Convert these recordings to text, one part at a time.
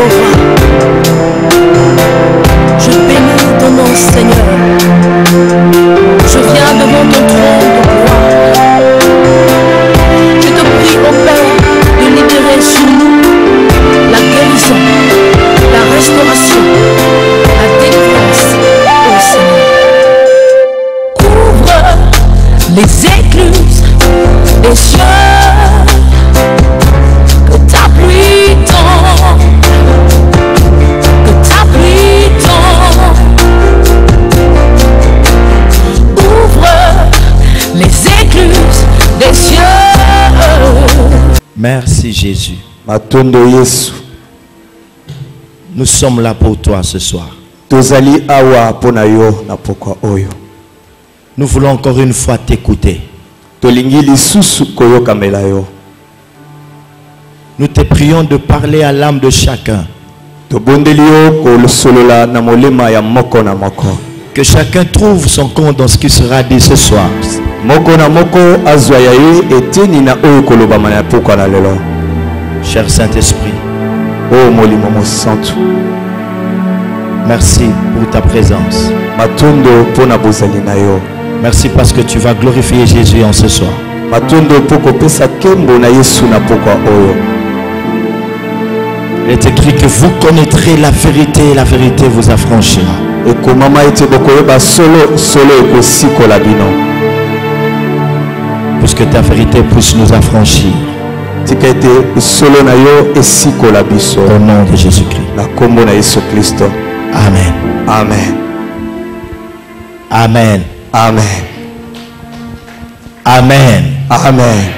Jéhovah. Je bénis ton nom, Seigneur. Je viens devant ton trône de gloire. Je te prie, ô Père, de libérer sur nous la guérison, la restauration, la délivrance, ô Seigneur. Ouvre les écluses des cieux, que ta pluie tombe, que ta pluie tombe. Ouvre les écluses des cieux. Merci Jésus. Matondo Yesu. Nous sommes là pour toi ce soir. Tozali awa pona yo na pokwa oyo. Nous voulons encore une fois t'écouter. Tolingi lisusu koyoka mela yo. Nous te prions de parler à l'âme de chacun. Tobondeli yo ko solola na molema ya moko na moko. Que chacun trouve son compte dans ce qui sera dit ce soir. Moko na moko azwa ya ye eteni na oyo koloba mana pokwa na lelo. Cher Saint-Esprit, oh molimo mo santu. Merci pour ta présence. Matondo pona bozali na yo. Merci parce que tu vas glorifier Jésus en ce soir. Matondo poko pesa kembo na Yesu na pokwa oyo. Il est écrit que vous connaîtrez la vérité et la vérité vous affranchira. Et que mama ete bokoyeba solo ekosikola bino. Puisque ta vérité puisse nous affranchir. Tika ete solo na yo esikola biso. Au nom de Jésus-Christ. Na kombo na Yesu Kristo. Amen. Amen. Amen. Amen. Amen. Amen.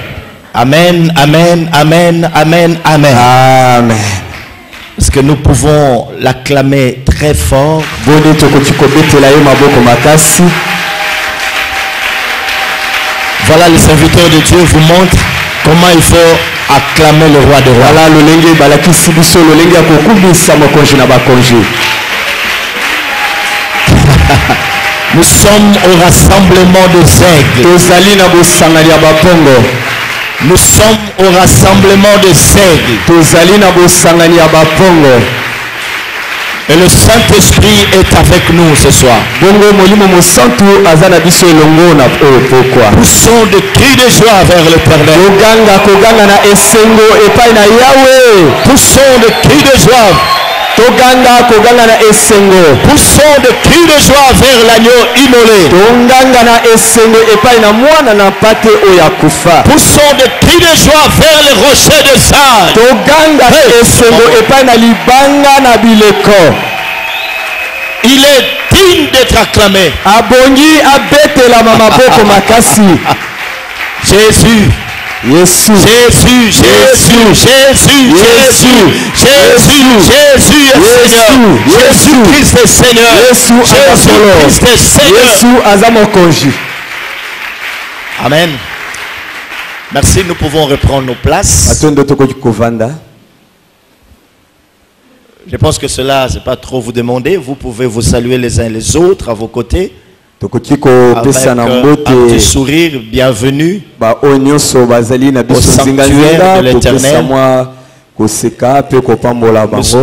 Amen. Amen. Amen. Amen. Amen. Amen. Parce que nous pouvons l'acclamer très fort. Voilà les serviteurs de Dieu vous montrent comment il faut acclamer le roi de rois. Nous sommes au rassemblement des aigles. Nous sommes au rassemblement des aigles. Et le Saint-Esprit est avec nous ce soir. Poussons de cris de joie vers l'Éternel. Poussons de cris de joie. Poussons de cris de joie vers l'agneau immolé. Poussons de cris de joie vers les rochers de sable. Il est digne d'être acclamé. Jésus. Jésus, Jésus, Jésus, Jésus, Jésus, Jésus, Jésus est Seigneur. Jésus Christ est Seigneur. Jésus Christ est Seigneur. Amen. Merci, nous pouvons reprendre nos places. Je pense que cela, c'est pas trop vous demander. Vous pouvez vous saluer les uns les autres à vos côtés. Avec un petit sourire, bienvenue au sanctuaire de l'Éternel. Nous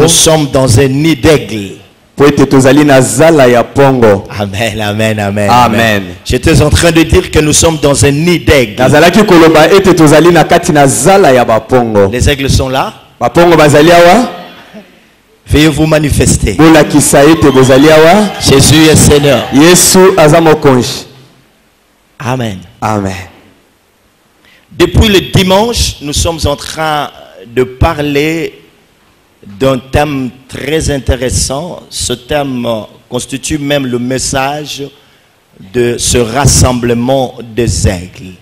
sommes dans un nid d'aigle. Amen, amen, amen, amen. J'étais en train de dire que nous sommes dans un nid d'aigle. Les aigles sont là. Veuillez vous manifester. Jésus est Seigneur. Amen. Amen. Depuis le dimanche, nous sommes en train de parler d'un thème très intéressant. Ce thème constitue même le message de ce rassemblement des aigles.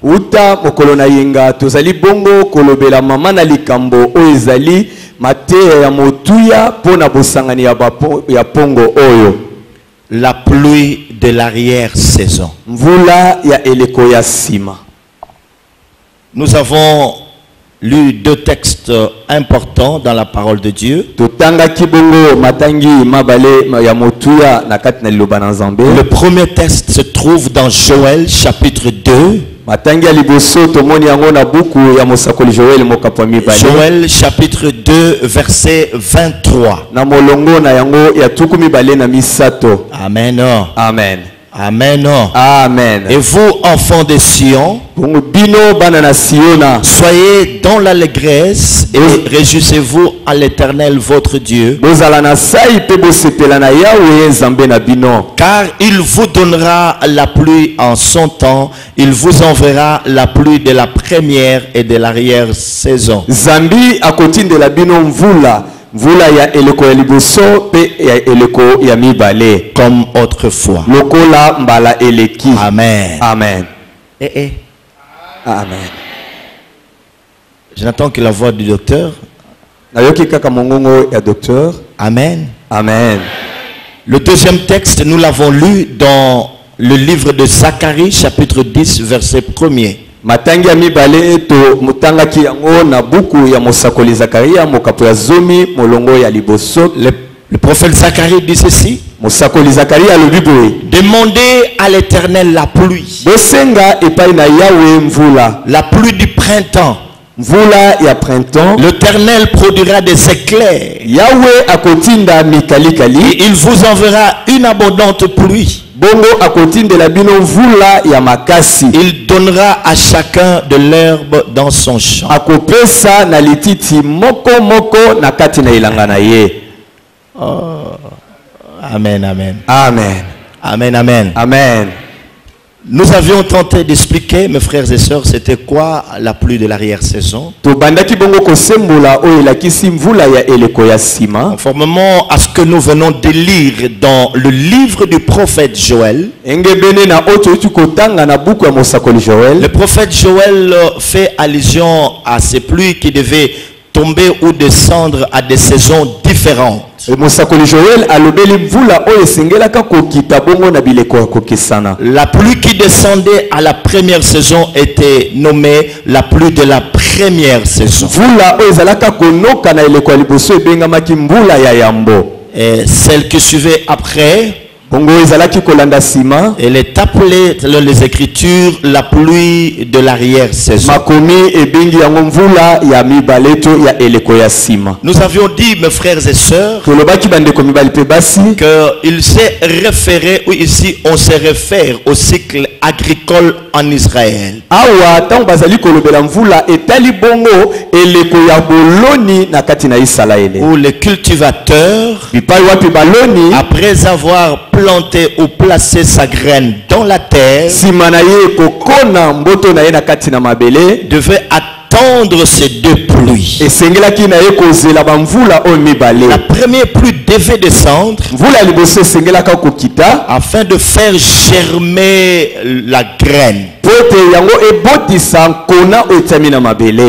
La pluie de l'arrière-saison. Nous avons lu deux textes importants dans la parole de Dieu. Le premier texte se trouve dans Joël chapitre 2. Matangi ya liboso tomoni yango na buku ya mosakoli Joël mokapwa mibale. Joël chapitre 2 verset 23. Na molongo na yango ya tuku mibale na misato. Amen. Amen. Amen. Amen. Et vous, enfants de Sion, Bino banana Siona, soyez dans l'allégresse et réjouissez-vous à l'Éternel votre Dieu, car il vous donnera la pluie en son temps, il vous enverra la pluie de la première et de l'arrière-saison. Zambi akotin de la bino mvula. Vula ya eleko ya liboso pe ya eleko ya mibale comme autrefois. Lokola mbala eleki. Amen. Amen. Amen. Je n'entends que la voix du docteur. Nayoki kaka mongongo ya docteur. Amen. Amen. Le deuxième texte, nous l'avons lu dans le livre de Zacharie, chapitre 10, verset 1er. Matangi ya mibale to mutanga ki yango na buku ya mosakoli Zakaria mokapo ya zomi molongo ya liboso. Le prophète Zacharie dit ceci. Mosakoli Zakaria alobi boye. Demandez à l'Éternel la pluie. Bosenga epai na Yahweh mvula. La pluie du printemps. Mvula ya printemps. L'Éternel produira des éclairs. Yahweh akotinda mikalikali. Il vous enverra une abondante pluie. Bongo akotinde la bino mvula ya makasi. Il donnera à chacun de l'herbe dans son champ. Akopesa na lititi moko moko na kati na ilanga na ye. Oh. Amen, amen. Amen. Amen, amen. Amen. Nous avions tenté d'expliquer, mes frères et sœurs, c'était quoi la pluie de l'arrière-saison. Conformément à ce que nous venons de lire dans le livre du prophète Joël, le prophète Joël fait allusion à ces pluies qui devaient tomber ou descendre à des saisons différentes. La pluie qui descendait à la première saison était nommée la pluie de la première saison. Et celle qui suivait après, elle est appelée dans les Écritures la pluie de l'arrière-saison. Nous avions dit, mes frères et sœurs, qu'il s'est référé, ou ici on se réfère au cycle agricole en Israël. Où les cultivateurs, après avoir planté ou placé sa graine dans la terre, devait attendre ces deux pluies. La première pluie devait descendre afin de faire germer la graine.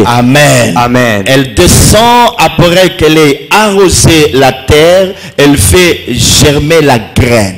Amen. Amen. Elle descend après qu'elle ait arrosé la terre, elle fait germer la graine.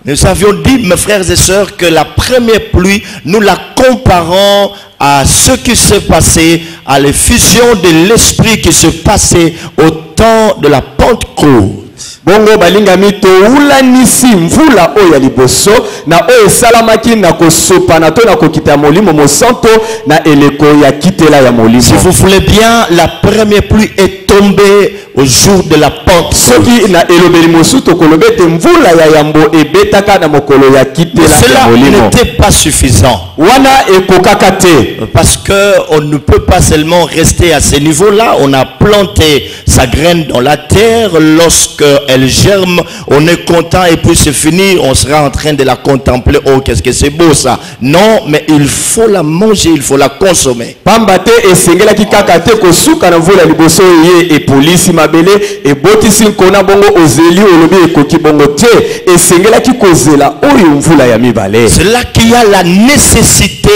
Nous avions dit, mes frères et sœurs, que la première pluie, nous la comparons à ce qui se passait, à l'effusion de l'esprit qui se passait au temps de la Pentecôte. Bongo balingami to ulanisi mvula oya liboso na oyo salamaki na kosopana to na kokita molimo mosanto na eleko ya kitela ya molimo. Si vous voulez bien, la première pluie est tombée au jour de la Pentecôte. Soki na elobeli mosuto kolobete mvula ya yambo ebetaka na mokolo ya kitela ya molimo. Cela n'était pas suffisant. Wana ekokakate. Parce que on ne peut pas seulement rester à ce niveau-là. On a planté sa graine dans la terre. Lorsque elle germe, on est content et puis c'est fini. On sera en train de la contempler. Oh, qu'est-ce que c'est beau ça. Non, mais il faut la manger, il faut la consommer. Pambate esengela kikakate kosuka na mvula liboso ye e polisi mabele e botisi nkona bongo ozeli olobi ekoki bongo te esengela kikozela oyo mvula ya mibale. C'est là qu'il y a la nécessité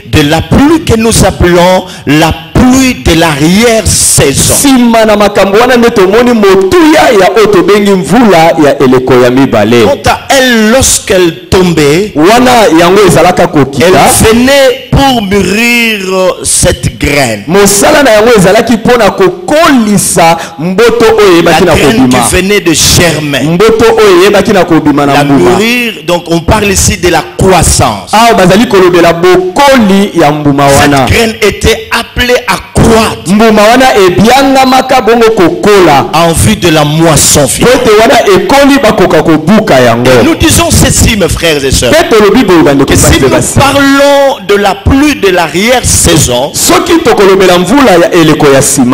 de la pluie que nous appelons la pluie de l'arrière-saison. Quant à elle, lorsqu'elle tombait, elle venait pour mûrir cette graine. La graine qui venait de germer. La mûrir, donc on parle ici de la croissance. Cette graine était appelée à croître en vue de la moisson finale. Et nous disons ceci, mes frères et sœurs, que si nous parlons de la pluie de l'arrière-saison,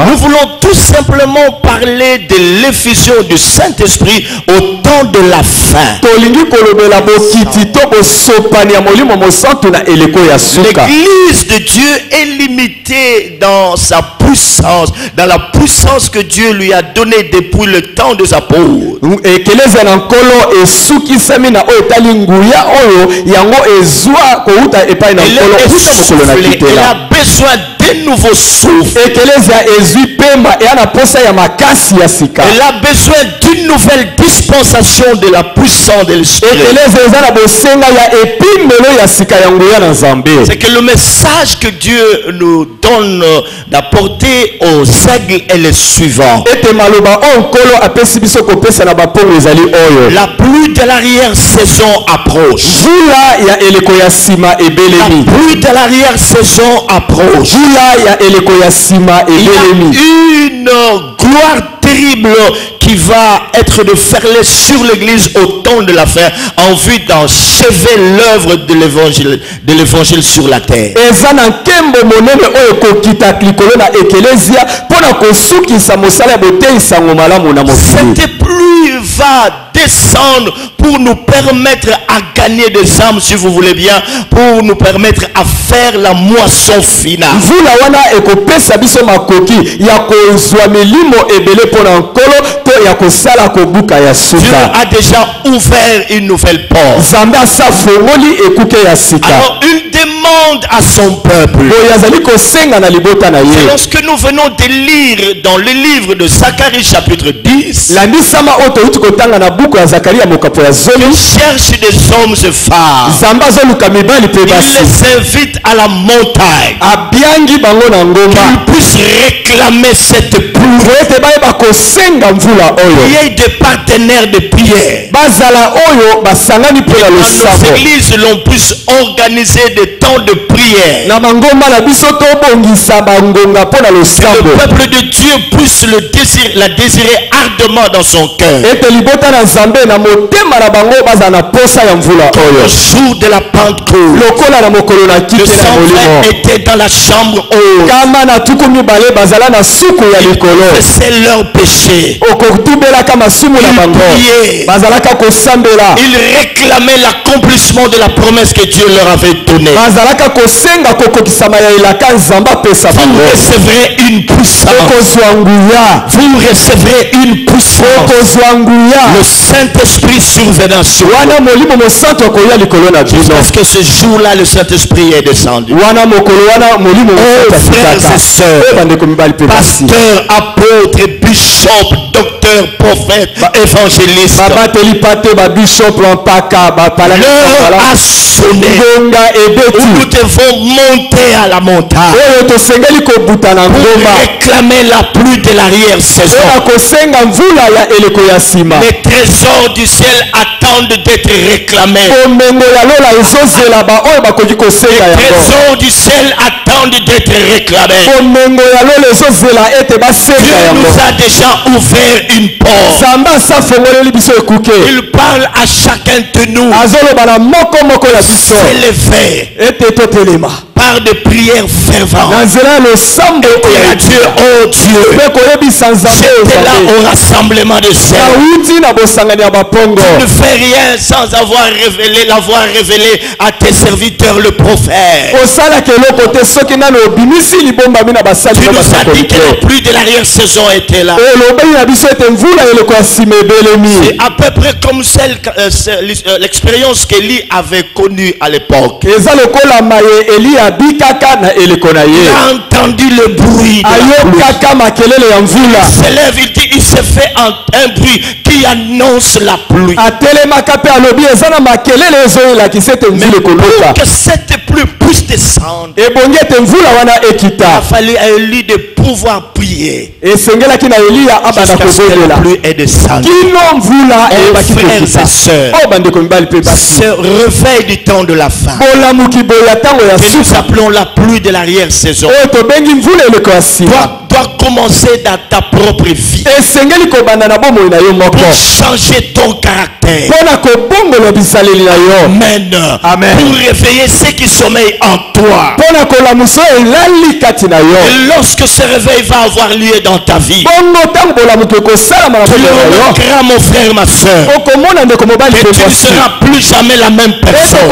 nous voulons tout simplement parler de l'effusion du Saint-Esprit au temps de la fin. L'église de Dieu est limitée dans sa puissance, dans la puissance que Dieu lui a donnée depuis le temps de sa peau. Elle a besoin d'un nouveau souffle. Elle a besoin d'une nouvelle dispensation de la puissance de l'Esprit. C'est que le message que Dieu nous donne d'apporter aux aigles est le suivant. La pluie de l'arrière-saison approche. La pluie de l'arrière-saison approche. Il y a une gloire terrible qui va être de ferler sur l'église au temps de la fin en vue d'enchever l'œuvre de l'évangile sur la terre. Cette pluie va descendre pour nous permettre à gagner des âmes, si vous voulez bien, pour nous permettre à faire la moisson finale. Dieu a déjà ouvert une nouvelle porte. Alors une demande à son peuple. Lorsque nous venons de lire dans le livre de Zacharie chapitre 10, il cherche des hommes et femmes. Il les invite à la montagne. Qu'ils puissent réclamer cette pluie. Il y a des partenaires de prière. Dans nos églises, l'on puisse organiser des temps de prière. Le peuple de Dieu puisse la désirer ardemment dans son cœur. Le jour de la Pentecôte, le sang était dans la chambre haute. Ils confessaient leurs péchés. Ils réclamaient l'accomplissement de la promesse que Dieu leur avait donnée. Vous recevrez une puissance. Vous recevrez une puissance. Le Saint-Esprit survenant sur vous. Parce que ce jour-là, le Saint-Esprit est descendu. Oh, frères et sœurs, pasteurs, apôtres, bishops, docteurs, prophètes, évangélistes, l'heure a sonné où nous devons monter à la montagne pour réclamer la pluie de l'arrière-saison. Les trésors du ciel attendent d'être réclamés. Les trésors du ciel attendent d'être réclamés. Dieu nous a déjà ouvert une porte. Il parle à chacun de nous. S'élever par de prières ferventes. Et à Dieu, oh Dieu, j'étais là au rassemblement de zèle. Tu ne fais rien sans l'avoir révélé à tes serviteurs le prophète. nano bimisi libomba mina basali Tu nous as dit que la pluie de l'arrière-saison était là. C'est à peu près comme l'expérience qu'Élie avait connue à l'époque. Il a entendu le bruit de la pluie. Il s'élève, il dit, il s'est fait un bruit qui annonce la pluie. Pour que cette pluie puisse descendre, il a fallu à Élie de pouvoir prier jusqu'à ce que la pluie est descendue. Frères et sœurs, ce réveil du temps de la fin que nous appelons la pluie de l'arrière-saison doit commencer dans ta propre vie pour changer ton caractère. Amen. Pour réveiller ceux qui sommeillent en toi. Et lorsque ce réveil va avoir lieu dans ta vie, tu remarqueras, mon frère, ma soeur, que tu ne seras plus jamais la même personne.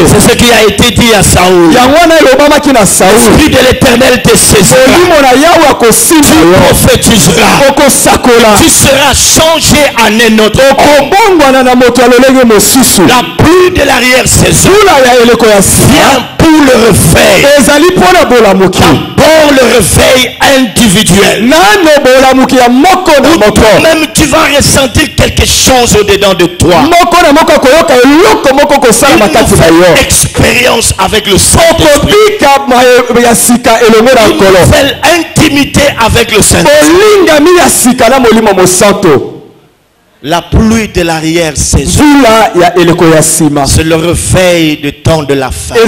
C'est ce qui a été dit à Saoul. L'Esprit de l'Éternel te saisira. Tu prophétiseras. Tu seras changé en un autre homme. La pluie de l'arrière-saison vient pour le réveil. D'abord le réveil individuel. Toi-même tu vas ressentir quelque chose au-dedans de toi. Une expérience avec le Saint-Esprit. Une nouvelle intimité avec le Saint-Esprit. La pluie de l'arrière-saison, c'est le réveil du temps de la fin. La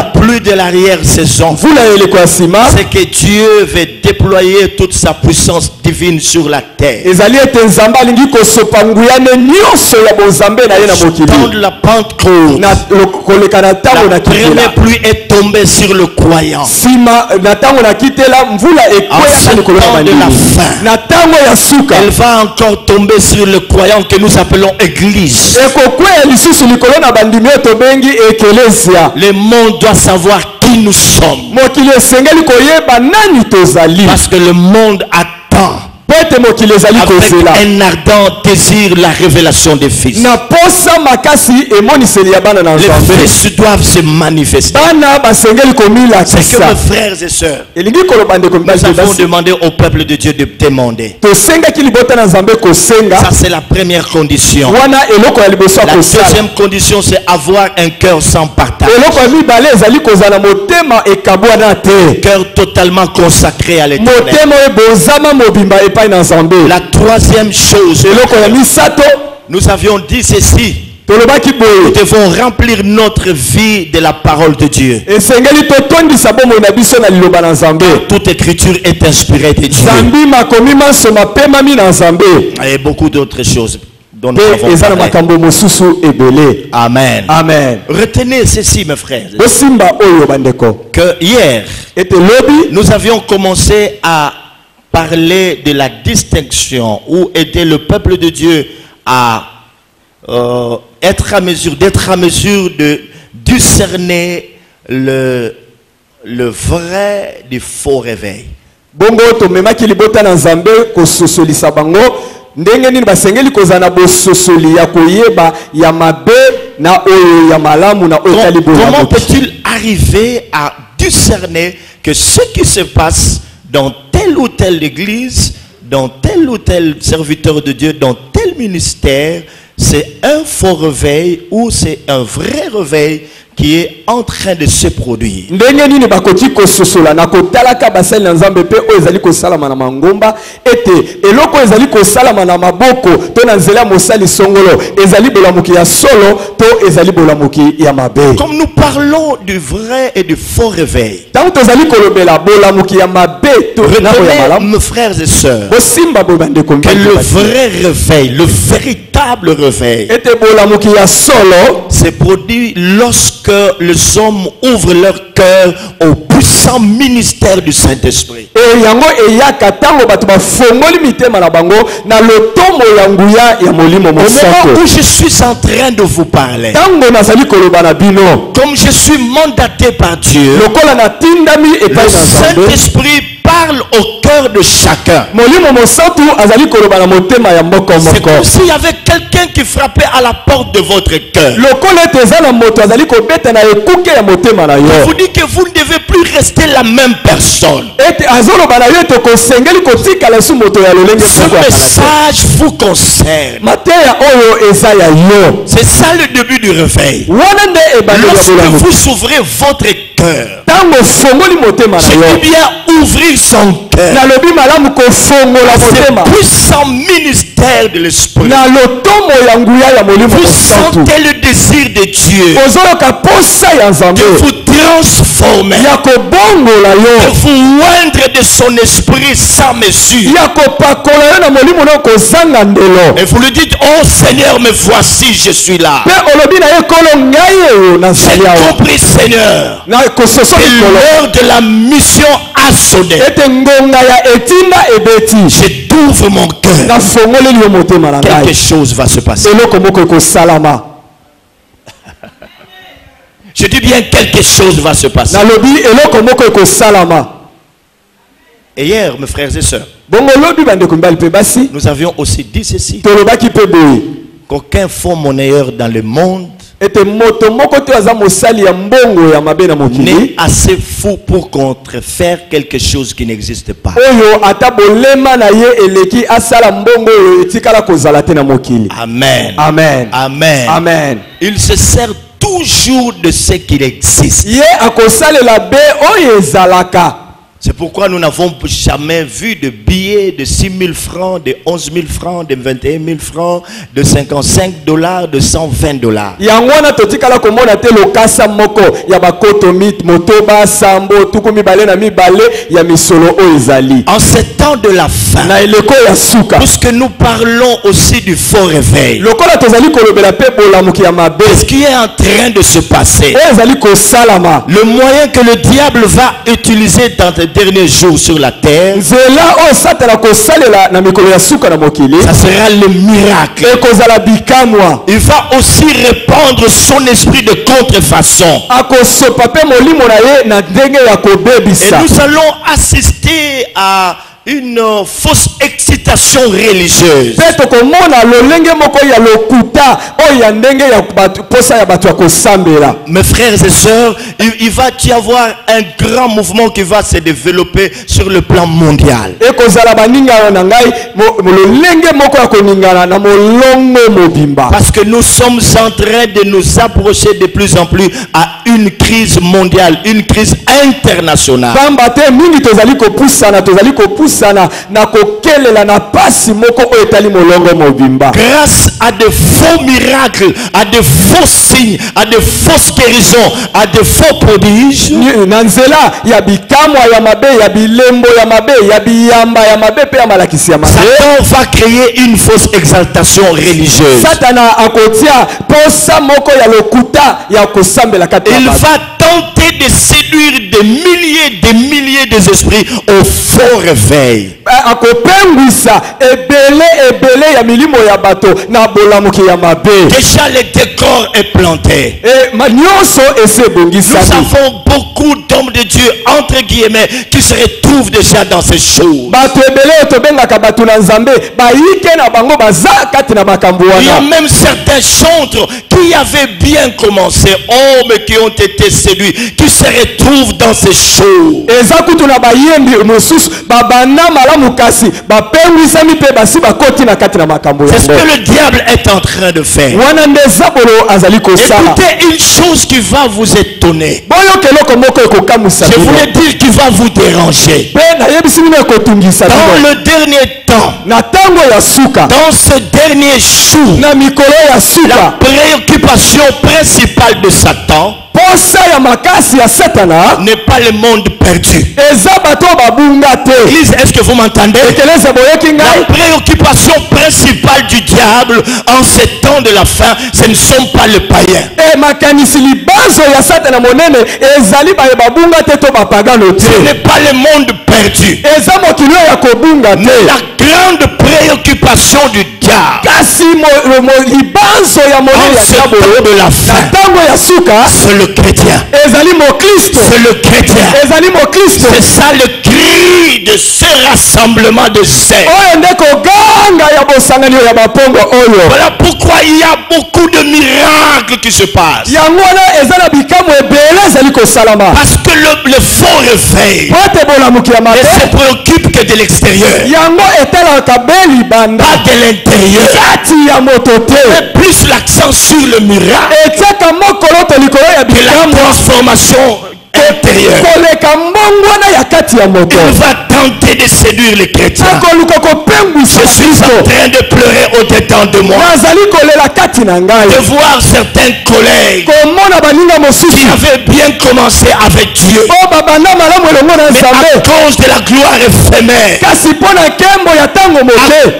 pluie de l'arrière-saison, c'est que Dieu veut déployer toute sa puissance divine sur la terre. Le temps de la Pentecôte, la première pluie est tombée sur le croyant. En ce temps de la fin, elle va encore tomber sur le croyant que nous appelons Église. Le monde doit savoir qui nous sommes. Parce que le monde attend avec un ardent désir la révélation des fils. Les fils doivent se manifester. C'est que mes frères et sœurs, nous avons demandé au peuple de Dieu de demander. Ça c'est la première condition. La deuxième condition c'est avoir un cœur sans partage. Cœur totalement consacré à l'Éternel. La troisième chose, nous avions dit ceci: nous devons remplir notre vie de la parole de Dieu. Toute écriture est inspirée de Dieu. Et beaucoup d'autres choses dont nous avons parlé. Amen. Amen. Retenez ceci, mes frères, que hier nous avions commencé à parler de la distinction où était le peuple de Dieu à d'être à mesure de discerner le vrai du faux réveil. Bongo to memaki libota na Nzambe ko sosolisa bango ndenge nini basengeli kozana bo sosoli ya koyeba ya mabe na oyo ya malamu na oyo tali bona. Comment peut-il arriver à discerner que ce qui se passe dans telle ou telle église, dans tel ou tel serviteur de Dieu, dans tel ministère, c'est un faux réveil ou c'est un vrai réveil qui est en train de se produire? Ndenge nini bakoti ko sosola na kotalaka basali na Nzambe pe o ezali ko salama na mangomba ete eloko ezali ko salama na maboko to na nzela mosali songolo ezali bolamuki ya solo to ezali bolamuki ya mabe. Comme nous parlons du vrai et du faux réveil, tant ezali kolobela bolamuki ya mabe to na ya malamu, mes frères et sœurs, bosimba bobande ko que le vrai réveil, le véritable réveil, ete bolamuki ya solo se produit lorsque lorsque les hommes ouvrent leur cœur au puissant ministère du Saint-Esprit. Et yango eyaka tango bato bafongoli mitema na bango na lotomo ya nguya ya molimo Au moment mosantu. où je suis en train de vous parler, Tango nazali koloba na bino, comme je suis mandaté par Dieu, lokola na tindami le epai na Nzambe, Saint-Esprit parle au cœur de chacun. molimo mosantu azali koloba na motema ya moko C'est moko. comme s'il y avait quelqu'un qui frappait à la porte de votre cœur. Lokola ete eza na moto azali kobeta na ekuke ya motema na Il yo. vous dit que vous ne devez plus rester la même personne. Ete azoloba na yo ete kosengeli kotikala esu moto ya lolenge Ce moko ya kala te. message vous concerne. Mateya oyo eza ya yo. C'est ça le début du réveil. Wana nde ebandeli ya Lorsque bolamu. vous ouvrez votre cœur, Tango fongoli motema na je yo. dis bien ouvrir son cœur. Nalobi malamu kofongola motema. C'est puissant ministère de l'esprit. Na lotomo ya nguya ya molimo Vous mosantu. sentez le désir de Dieu Ozoloka posa ya Nzambe. de vous transformer, Ya kobongola de yo. vous oindre de son esprit sans mesure. Ya kopakola yo na molimo na kozanga ndelo. Et vous lui dites, oh Seigneur, me voici, je suis là. Pe olobi na ye kolo ngai eyo na J'ai zali awa. compris, Seigneur. Na kososo Et likolo. l'heure de la mission a sonné. Ete ngonga ya etinda ebeti. Je t'ouvre mon cœur. Na fongoleli yo motema na Quelque ngai. chose va se passer. Eloko moko ekosalama. Je dis bien quelque chose va se passer. Nalobi eloko moko ekosalama. Et hier, mes frères et sœurs, Bongo lobi bandeko mibali pe basi. nous avions aussi dit ceci. Tolobaki pe boye. Qu'aucun faux monnayeur dans le monde Ete moto moko te aza mosali ya mbongo ya mabe na n'est mokili. assez fou pour contrefaire quelque chose qui n'existe pas. Oyo ata bolema na ye eleki asala mbongo oyo etikala kozala te na mokili. Amen. Amen. Amen. Amen. Il se sert toujours de ce qu'il existe. Ye akosalela be oyo ezalaka. C'est pourquoi nous n'avons jamais vu de billets de 6 000 francs, de 11 000 francs, de 21 000 francs, de 55 $, de 120 $. Yango wana totikala komona te lokasa moko ya bakoto mit motoba sambo tuku mibale na mibale ya misolo oyo ezali. En ces temps de la fin, Na eleko ya suka. puisque nous parlons aussi du faux réveil, Lokola tozali kolobela pe bolamuki ya mabe. ce qui est en train de se passer, Oyo ezali kosalama. le moyen que le diable va utiliser dans les derniers jours sur la terre, Nzela oyo satana kosalela na mikolo ya suka na mokili. ça sera le miracle. Ekozala bikamwa. Il va aussi répandre son esprit de contrefaçon. Akosopa pe molimo na ye na ndenge ya Et kobebisa. nous allons assister à une fausse excitation religieuse. Pe tokomona lolenge moko ya lokuta oyo ya ndenge ya bato posa ya bato ya kosambela. Mes frères et sœurs, il va y avoir un grand mouvement qui va se développer sur le plan mondial. Ekozala baningana na ngai lolenge moko ya koningana na molongo mobimba. Parce que nous sommes en train de nous approcher de plus en plus à une crise mondiale, une crise internationale. Pamba te mingi tozali kopusana na kokelela na pasi moko oyo etali molongo mobimba. Grâce à de faux miracles, à de faux signes, à de fausses guérisons, à de faux prodiges, Na nzela ya bikamwa ya mabe ya bilembo ya mabe ya biyamba ya mabe pe ya malakisi ya mabe. Satan va créer une fausse exaltation religieuse. Satana akotia posa moko ya lokuta ya kosambela kati ya Il bato. va tenter de séduire des milliers d'esprits au faux réveil. Akopengwisa ebele ya milimo ya bato na bolamuki ya mabe. Déjà le décor est planté. Nyonso ese Nous ebongisami. avons beaucoup d'hommes de Dieu, entre guillemets, qui se retrouvent déjà dans ces choses. Bato ebele oyo tobengaka bato na Nzambe bayike na bango baza kati na makambo Il y a wana. même certains chantres qui avaient bien commencé, oh mais qui ont été séduits, qui se retrouvent dans ces choses. Eza kutu na bayembi mosusu babanda malamu kasi bapengwisami pe basi bakoti na kati na makambo C'est ce yango. que le diable est en train de faire. Wana nde zabolo azali kosala. Écoutez une chose qui va vous étonner. Boyo keloko moko ekokamwisa Je bino. voulais dire qui va vous déranger. Pe nayebisi bino ekotungisa Dans bino. le dernier temps, Na tango ya suka. dans ce dernier jour, Na mikolo ya la suka. préoccupation principale de Satan Posa ya makasi ya Satana. n'est pas le monde perdu. Eza bato babunga te. Église, est-ce que vous m'entendez? Ekeleze boyoki La ngai. préoccupation principale du diable en ces temps plan de la fin, ce ne sont pas les païens. Ce n'est pas le monde perdu. La grande préoccupation du diable en ce temps de la fin, c'est le chrétien. C'est le chrétien. C'est ça le cri de ce rassemblement de saints. Voilà pourquoi il y a beaucoup de miracles qui se passent. Parce que le faux réveil ne se préoccupe que de l'extérieur, pas de l'intérieur. Mais plus l'accent sur le miracle que la transformation intérieure. Il va tenter de séduire les chrétiens. Je suis en train de pleurer au-dedans de moi, de voir certains collègues qui avaient bien commencé avec Dieu, mais à cause de la gloire éphémère, à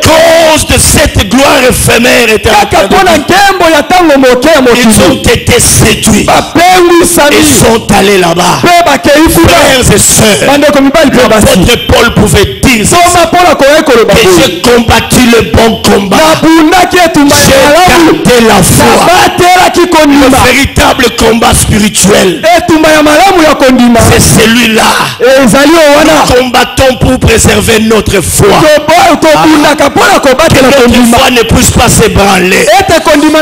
cause de cette gloire éphémère éternelle, ils ont été séduits. Ils sont allés là-bas. Frères et sœurs, l'apôtre Paul pouvait dire que j'ai combattu le bon combat, j'ai gardé la foi. Le véritable combat spirituel, c'est celui-là. Nous combattons pour préserver notre foi, que notre foi ne puisse pas s'ébranler, que nous ne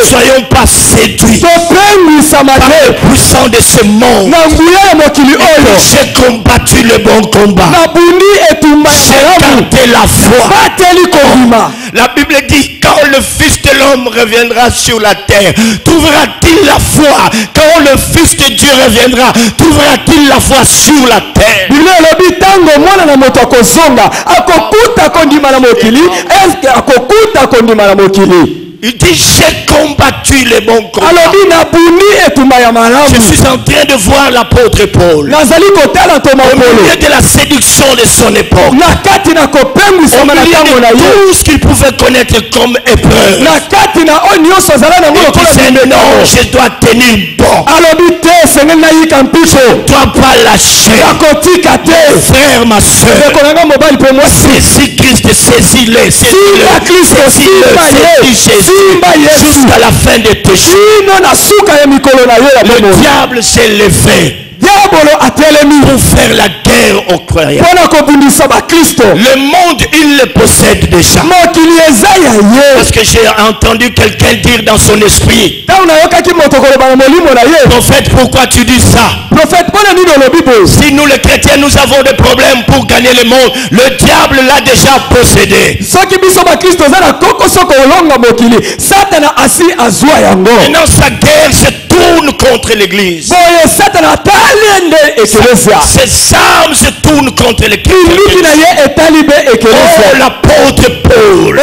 soyons pas séduits par le puissant de ce monde. J'ai combattu le bon combat, j'ai gardé la foi. La Bible dit, quand le Fils de l'homme reviendra sur la terre, trouvera-t-il la foi? Quand le Fils de Dieu reviendra, trouvera-t-il la foi sur la terre? Il dit, j'ai combattu les bons combats. Je suis en train de voir l'apôtre Paul au milieu de la séduction de son époque, au milieu de tout ce qu'il pouvait connaître comme épreuve. Il disait, non, je dois tenir bon. Je ne dois pas lâcher. Frère, ma soeur, saisis Christ, saisis-le, saisis jusqu'à la fin de tes jours. Le diable s'est levé pour faire la guerre aux croyants. Le monde, il le possède déjà. Parce que j'ai entendu quelqu'un dire dans son esprit, prophète, pourquoi tu dis ça? Si nous les chrétiens, nous avons des problèmes pour gagner le monde, le diable l'a déjà possédé. Maintenant sa guerre se tourne contre l'église. Ses armes se tournent contre l'église. Oh, l'apôtre Paul,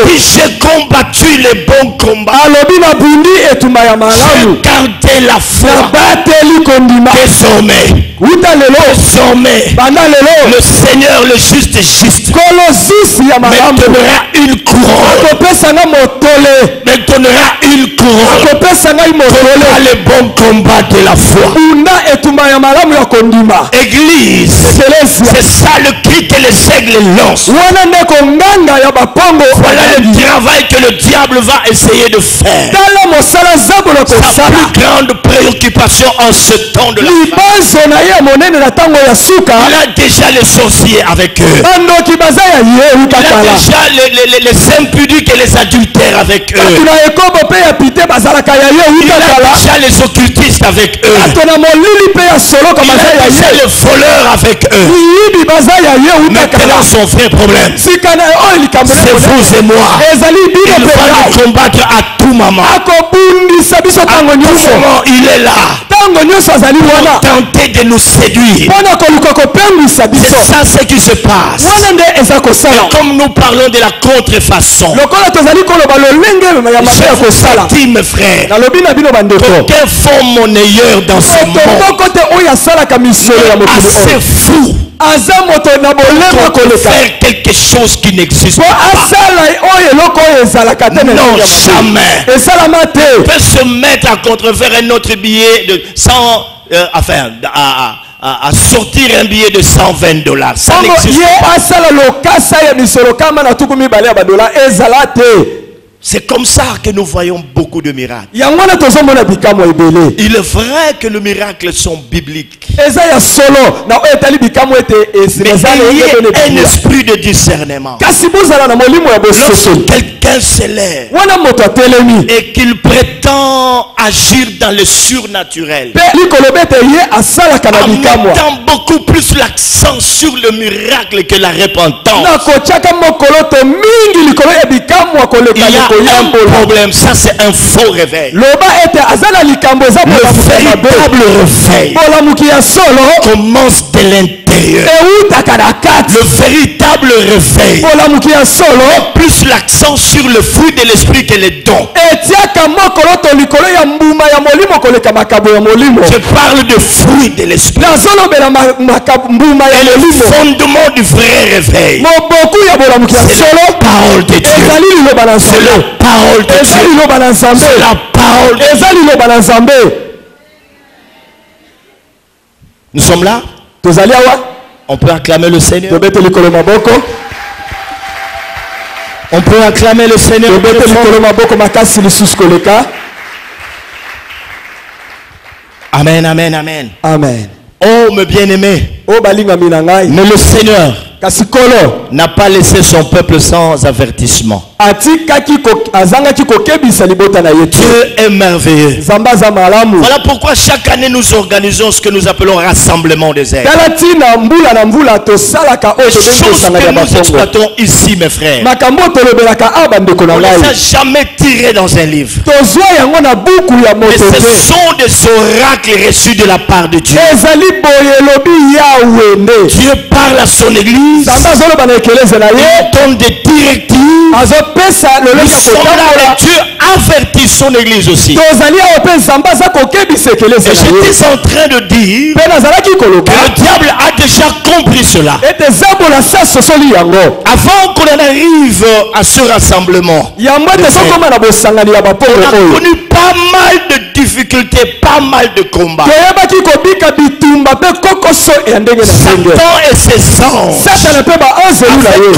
dit, j'ai combattu les bons combats, j'ai gardé la foi. Désormais, le Seigneur, le juste me donnera une couronne. Me donnera une couronne pour le bon combat de la foi. Église, c'est ça le cri que les aigles lancent. Voilà le travail que le diable va essayer de faire. Sa plus grande préoccupation en ce temps de la fin, il a déjà les sorciers avec eux. Il a déjà les impudiques et les adultères avec eux. Il a déjà les occultistes avec eux. Il a déjà les voleurs avec eux. Maintenant son vrai problème, c'est vous et moi. Il va nous combattre à tout moment. À tout moment il est là pour tenter de nous séduire. C'est ça ce qui se passe. Et comme nous parlons de la contrefaçon, je dis mes frères, qu'aucun font monnayeur dans ce monde assez fou pour faire quelque chose qui n'existe pas. Non, jamais. On peut se mettre à contrefaire un autre billet de 100, à sortir un billet de $120. Ça n'existe pas. C'est comme ça que nous voyons beaucoup de miracles. Il est vrai que les miracles sont bibliques. Mais il y a un esprit de discernement. Lorsque quelqu'un s'élève et qu'il prétend agir dans le surnaturel, en mettant beaucoup plus l'accent sur le miracle que la repentance, il y a un problème. Ça, c'est un faux réveil. Le véritable réveil commence de l'intérieur. Le véritable réveil met plus l'accent sur le fruit de l'esprit que les dons. Je parle de fruit de l'esprit. Et le fondement du vrai réveil, c'est la parole de Dieu. C'est la parole de Dieu. C'est la parole de Dieu. Nous sommes là. On peut acclamer le Seigneur. On peut acclamer le Seigneur. Amen, amen, amen. Amen. Oh, mes bien-aimés. Mais le Seigneur n'a pas laissé son peuple sans avertissement. Dieu est merveilleux. Voilà pourquoi chaque année nous organisons ce que nous appelons rassemblement des ailes. Chose que nous exploitons ici, mes frères. On ne les a jamais tirés dans un livre. Mais ce sont des oracles reçus de la part de Dieu. Dieu parle à son église. Il donne des directives. Nous sommes là et Dieu avertit son église aussi. Et j'étais en train de dire que le diable a déjà compris cela. Avant qu'on en arrive à ce rassemblement, on a connu pas mal de difficultés, pas mal de combats. Satan et ses anges avaient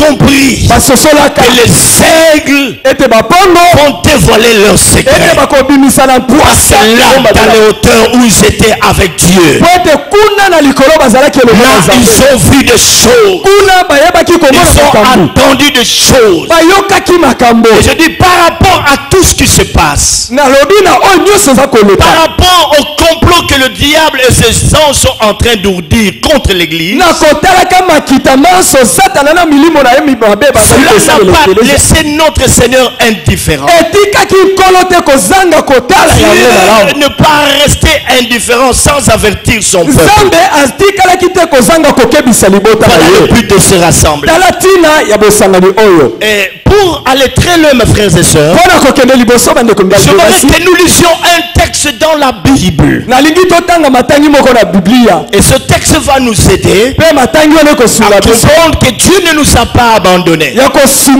compris que les aigles vont dévoiler leurs secrets. C'est là dans les hauteurs où ils étaient avec Dieu. Là, ils ont vu des choses. Ils ont entendu des choses. Et je dis par rapport à tout ce qui se passe, par rapport au complot que le diable et ses anges sont en train d'ourdir contre l'église, cela n'a pas laissé notre Seigneur indifférent. Dieu ne pas rester indifférent sans avertir son peuple. Voilà le but de ce rassemblement. Et pour aller très loin, mes frères et sœurs, j'aimerais que nous lisions un texte dans la Bible. Et ce texte va nous aider à comprendre que Dieu ne nous a pas abandonnés. Lorsqu'il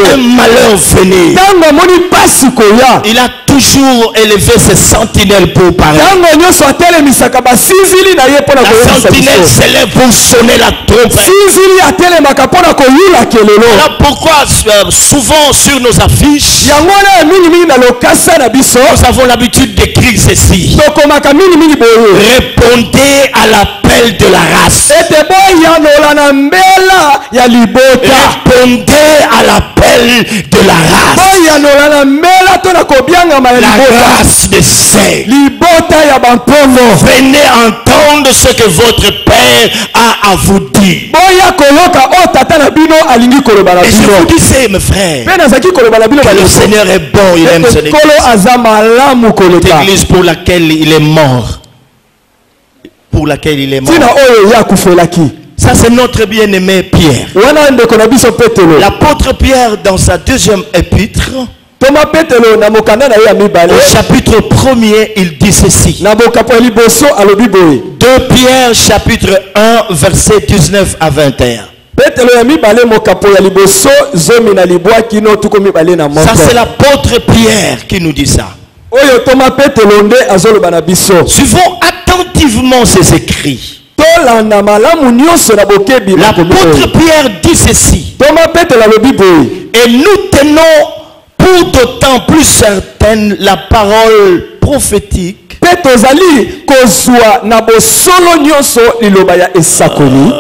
un malheur venir, il a toujours élevé ses sentinelles pour parler. La sentinelle s'élève pour sonner la trompette. Voilà pourquoi souvent sur nos affiches, nous avons l'habitude d'écrire ceci: répondez à l'appel de la race. Répondez à l'appel de la race. La race des saints. Venez entendre ce que votre Père a à vous dire. Et je vous disais, mes frères, que le Seigneur est bon, il aime son église. Cette église pour laquelle il est mort. Pour laquelle il est mort. Ça, c'est notre bien-aimé Pierre. L'apôtre Pierre, dans sa deuxième épître, Thomas Petelo na mokanda na ya mibale. Au chapitre 1er, il dit ceci. Na bokapo liboso alobi boye. 2 Pierre chapitre 1 verset 19 à 21. Petelo ya mibale mokapo ya liboso zomi na libwa kino tuko mibale na moko. Ça c'est l'apôtre Pierre qui nous dit ça. Oyo Thomas Petelo nde azoloba na biso. Suivons attentivement ses écrits. Tolanda malamu nyonso na bokebi. L'apôtre Pierre dit ceci. Thomas Petelo alobi boye. Et nous tenons pour d'autant plus certaine la parole prophétique Petozali kozwa na bosolo nyonso liloba ya esakoli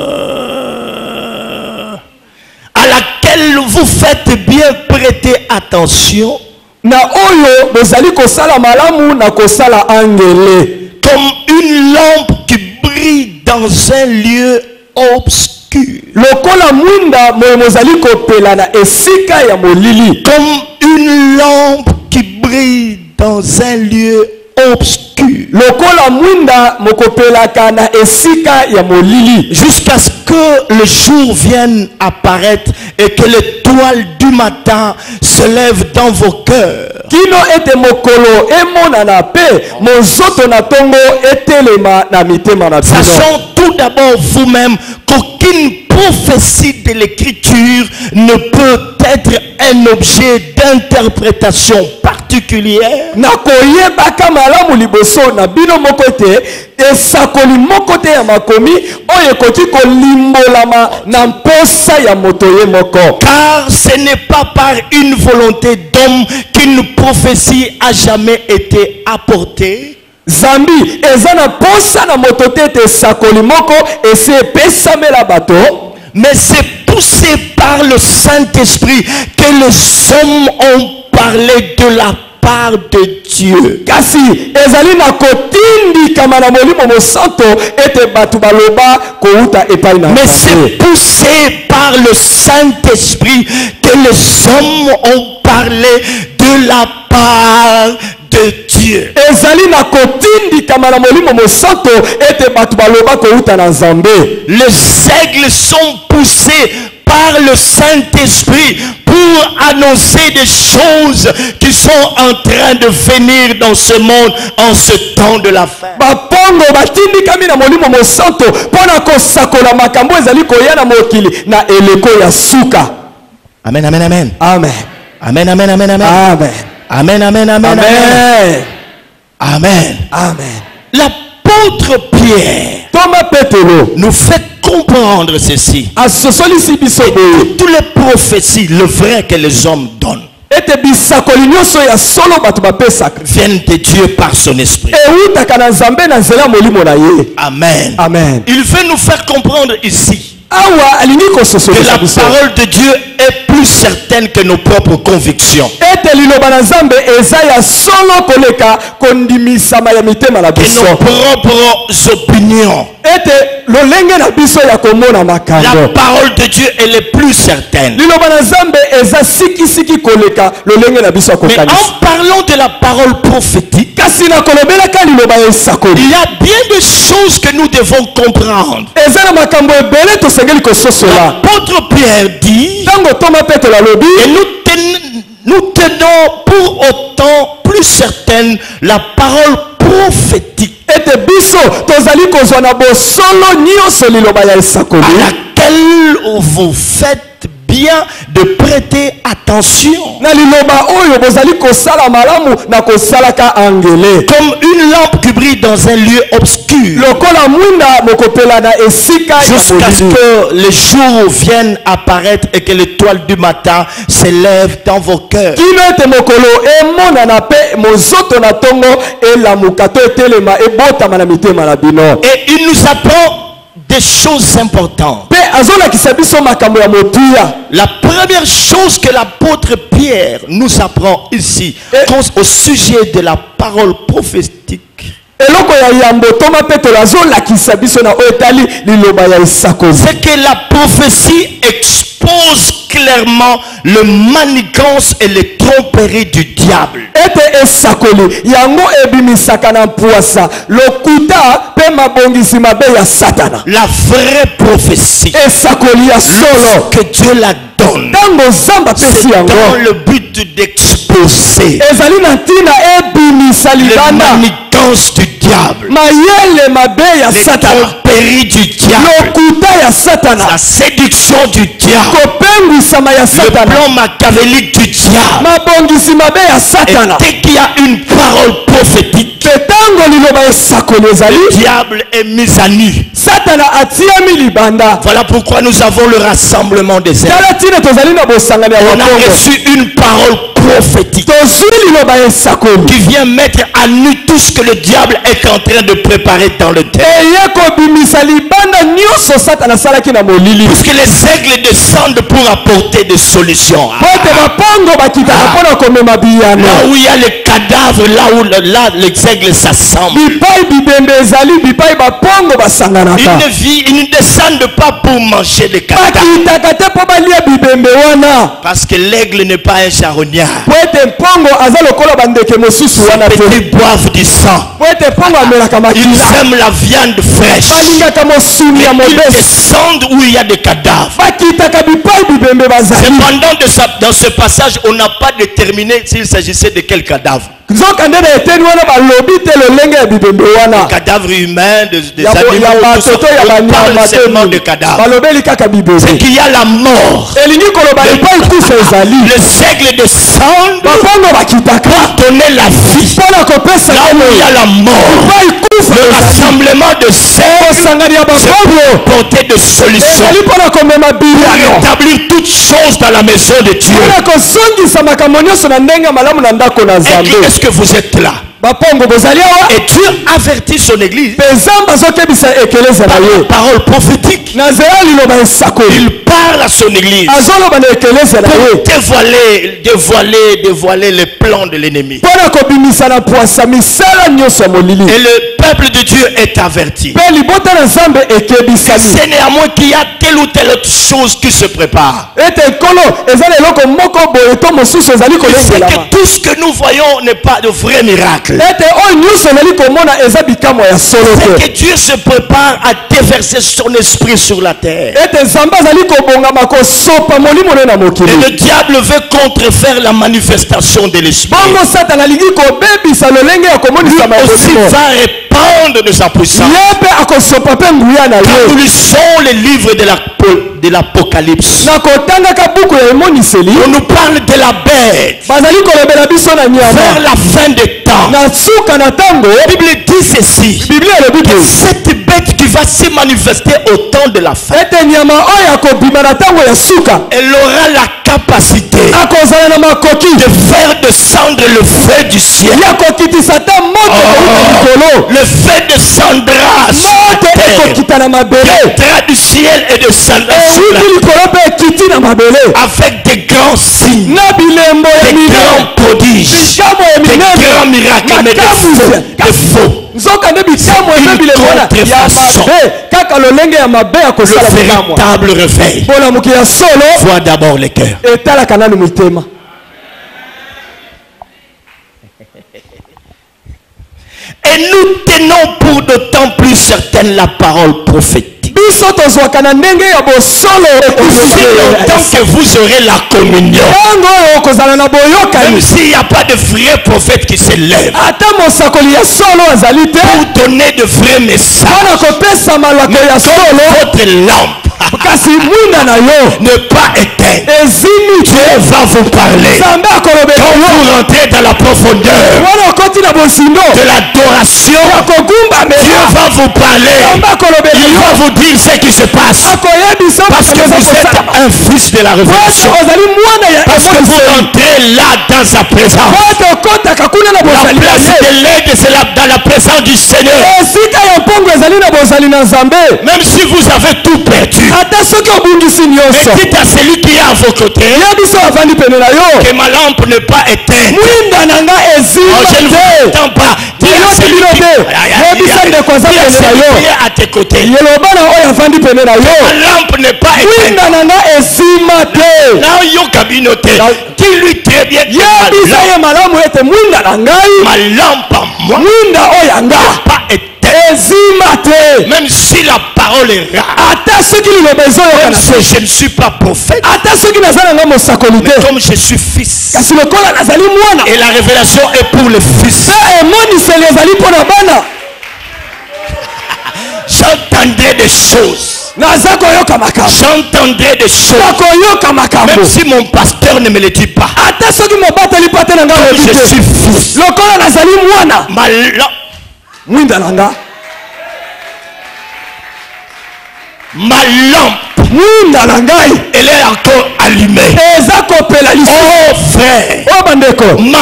à laquelle vous faites bien prêter attention na oyo bozali kosala malamu na kosala angele comme une lampe qui brille dans un lieu obscur. Lokola mwinda moyo mozali kopela na esika ya molili. Comme une lampe qui brille dans un lieu obscur. Lokola mwinda mokopelaka na esika ya molili. Jusqu'à ce que le jour vienne apparaître et que l'étoile du matin se lève dans vos cœurs. Kino ete mokolo emona na pe mozoto na tongo etelema na mitema na bino. Sachant tout d'abord vous-même qu'aucune prophétie de l'écriture ne peut être un objet d'interprétation particulière. Na koyebaka malamu liboso na bino moko te esakoli moko te ya makomi oyo ekoki kolimbolama na mposa ya moto ye moko. Car ce n'est pas par une volonté d'homme qu'une prophétie a jamais été apportée. Zambi ezana posa na moto te te sakoli moko ese pesamela bato. Mais c'est poussé par le Saint-Esprit que les hommes ont parlé de la part de Dieu. Kasi ezali na kotindi kama na molimo mosanto ete batu baloba kouta epai na. Mais c'est poussé par le Saint-Esprit que les hommes ont parlé de la part de Dieu. Ezali na kotindi kama na molimo mosanto ete batu baloba kouta na Nzambe. Les aigles sont poussés par le Saint-Esprit pour annoncer des choses qui sont en train de venir dans ce monde en ce temps de la fin. Bapongo batindi kami na molimo mosanto pona kosakola makambo ezali koya na mokili na eleko ya suka. Amen, amen, amen. Amen. Amen, amen, amen, amen. Amen. Amen, amen, amen, amen. Amen. Amen. L'apôtre Pierre Thomas Petelo nous fait comprendre ceci. Toutes les prophéties, le vrai que les hommes donnent, viennent de Dieu par son esprit. Amen. Amen. Il veut nous faire comprendre ici que la parole de Dieu est plus certaine que nos propres convictions. Que nos propres opinions. La parole de Dieu elle est plus certaine. Mais en parlant de la parole prophétique, il y a bien des choses que nous devons comprendre. L'apôtre Pierre dit, et nous tenons pour autant plus certaine la parole prophétique à laquelle vous faites bien de prêter attention. Comme une lampe qui brille dans un lieu obscur. Jusqu'à ce que le jour vienne apparaître et que l'étoile du matin s'élève dans vos cœurs. Et il nous apprend des choses importantes. La première chose que l'apôtre Pierre nous apprend ici au sujet de la parole prophétique, c'est que la prophétie expose clairement le manigance et les tromperies du diable. La vraie prophétie que Dieu la donne, c'est dans le but d'exposer expulser les manigances du diable, les tromperies du diable, la séduction du diable, le plan machiavélique du diable. Et dès qu'il y a une parole prophétique, le diable est mis à nu. Voilà pourquoi nous avons le rassemblement des êtres. On a reçu une parole prophétique qui vient mettre à nu tout ce que le diable est en train de préparer dans le terre. Puisque les aigles descendent pour apporter des solutions. Là où il y a les cadavres, là les aigles s'assemblent. Ils ne descendent pas pour manger les cadavres. Parce que l'aigle n'est pas un charognard. Ils boivent du sang. Ils aiment la viande fraîche. Ils descendent où il y a des cadavres. Cependant, dans ce passage, on n'a pas déterminé s'il s'agissait de quel cadavre. Les cadavres humains, des animaux, on parle seulement de cadavres. C'est qu'il y a la mort. Les aigles descendent pour donner la vie. Là où il y a la mort, le rassemblement de cercles, c'est pour porter des solutions, pour établir toutes choses dans la maison de Dieu. Et qui est-ce que vous êtes là? Et Dieu avertit son église par la parole prophétique. Il parle à son église pour dévoiler les plans de l'ennemi. Et le peuple de Dieu est averti. C'est néanmoins qu'il y a telle ou telle autre chose qui se prépare. C'est que tout ce que nous voyons n'est pas de vrai miracle. C'est que Dieu se prépare à déverser son esprit sur la terre. Et le diable veut contrefaire la manifestation de l'esprit. Lui aussi va répandre de sa puissance. Quand nous lisons les livres de l'Apocalypse, on nous parle de la bête vers la fin des temps. La Bible dit ceci, que cette bête qui va se manifester au temps de la fin, elle aura la capacité de faire descendre le feu du ciel. Le feu descendra sur la terre, du ciel et descendra sur la terre, avec des grands signes, des grands prodiges, des grands miracles, mais des faux. Le véritable réveil voit d'abord les cœurs. Et nous tenons pour d'autant plus certaine la parole prophétique. Aussi longtemps que vous aurez la communion, même s'il n'y a pas de vrai prophète qui s'élève pour donner de vrais messages, votre lampe ne pas éteindre. Dieu va vous parler. Quand vous rentrez dans la profondeur de l'adoration, Dieu va vous parler. Il va vous dire ce qui se passe. Parce que vous êtes un fils de la révélation. Parce que vous rentrez là dans sa présence. La place de l'aide, c'est dans la présence du Seigneur. Même si vous avez tout perdu, mais dites à celui qui est à vos côtés que ma lampe n'est pas éteinte. Je ne vous entends pas. Dis à celui qui est à tes côtés, ma lampe n'est pas éteinte. Dis-lui très bien que ma lampe à moi n'est pas éteinte. Même si la parole est rare. Même si je ne suis pas prophète. Mais comme je suis fils. Et la révélation est pour le fils. J'entendrai des choses. J'entendrai des choses. Même si mon pasteur ne me le dit pas. Je suis fils. Ma lampe, elle est encore allumée. Oh frère, ma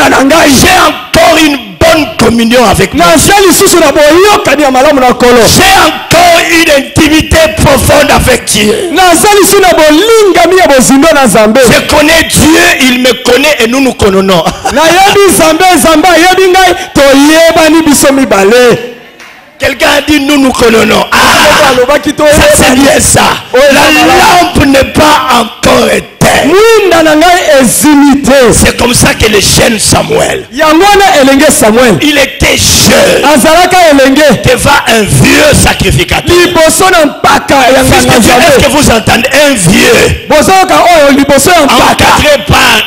lampe, j'ai encore une bonne communion avec moi. J'ai encore une intimité profonde avec Dieu. Je connais Dieu, il me connaît et nous nous connaissons. Quelqu'un a dit nous nous connaissons. Ah, c'est bien ça. La lampe n'est pas encore éteinte. C'est comme ça que le jeune Samuel, il était jeune devant un vieux sacrificateur. Est-ce que vous entendez un vieux encadré par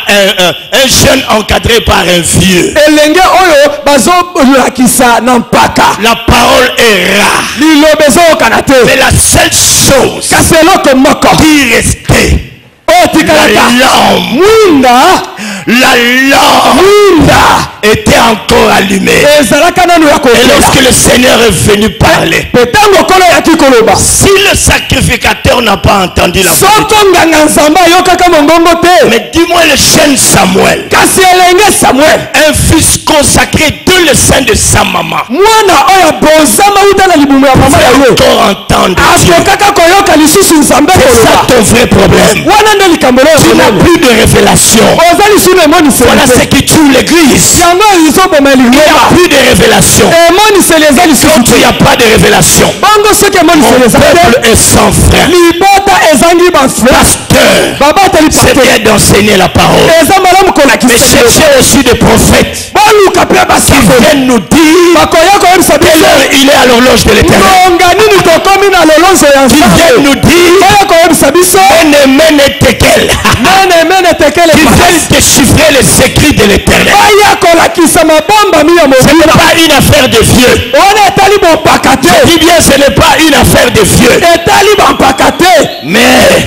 un jeune encadré par un vieux? La parole est rare. Mais la seule chose qui restait, la lampe était encore allumée. Et lorsque le Seigneur est venu parler, si le sacrificateur n'a pas entendu la parole, mais dis-moi le jeune Samuel, un fils consacré de le sein de sa maman, pouvait encore entendre Dieu. C'est ça ton vrai problème. Tu n'as plus de révélation. Voilà ce qui tue l'église. Il n'y a plus de révélation. Quand il n'y a pas de révélation, mon peuple est sans frère. Pasteur, c'est bien d'enseigner la parole. Mais cherchez aussi des prophètes qui viennent nous dire quelle heure il est à l'horloge de l'Éternel. Qui viennent nous dire qui viennent déchiffrer les secrets de l'Éternel. Ce n'est pas une affaire de vieux. Je dis bien, ce n'est pas une affaire de vieux. Mais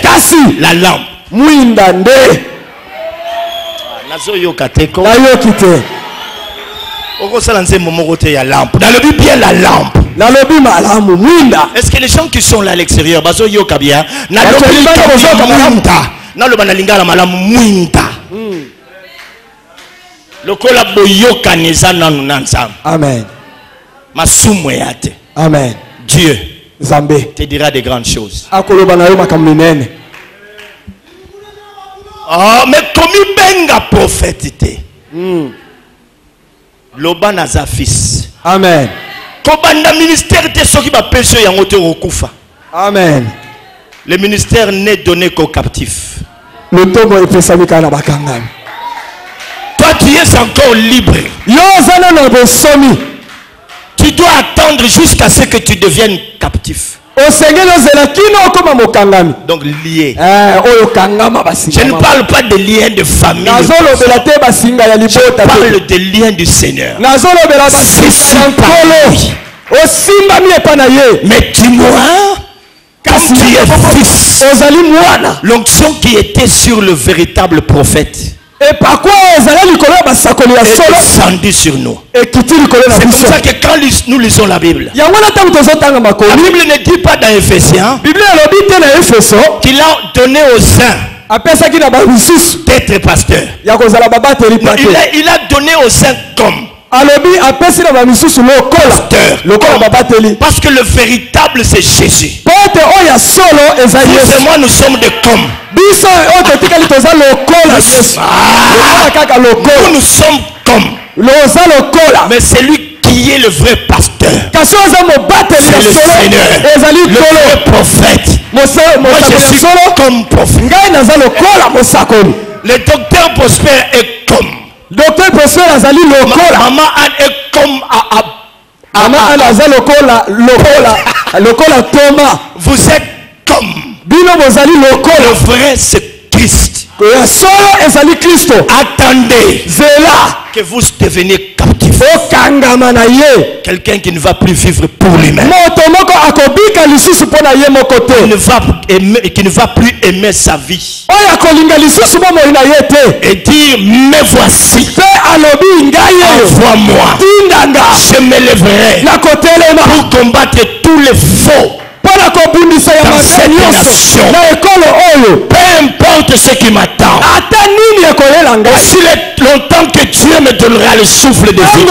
la lampe. Dans le but bien la lampe. Est-ce que les gens qui sont là à l'extérieur, Amen. Amen. Dieu te dira des grandes choses. Oh, mais comme il benga prophétité, loba naza fils. Amen. Amen. Le ministère n'est donné qu'aux captifs. Toi, tu es encore libre. Tu dois attendre jusqu'à ce que tu deviennes captif. Donc lié. Je ne parle pas de liens de famille. Je parle de liens du Seigneur. Mais dis-moi, quand tu es fils, l'onction qui était sur le véritable prophète est descendue sur nous. C'est comme ça que quand nous lisons la Bible, la Bible ne dit pas dans Ephésiens qu'il a donné aux uns d'être pasteur. Il a donné aux uns comme parce que le véritable c'est Jésus. Vous et moi nous sommes des comme. Nous sommes comme. Mais c'est lui qui est le vrai pasteur. C'est le Seigneur, le vrai prophète. Moi je suis comme prophète. Le docteur Prosper est comme. Maman Anne est comme Vous êtes comme. Le vrai, c'est Christ. Attendez que vous deveniez captifs. Quelqu'un qui ne va plus vivre pour lui-même. Qui ne va plus aimer sa vie. Et dire, mais voici, envoie-moi. Je me lèverai pour combattre tous les faux. Dans cette nation, peu importe ce qui m'attend, aussi longtemps que Dieu me donnera le souffle de vie,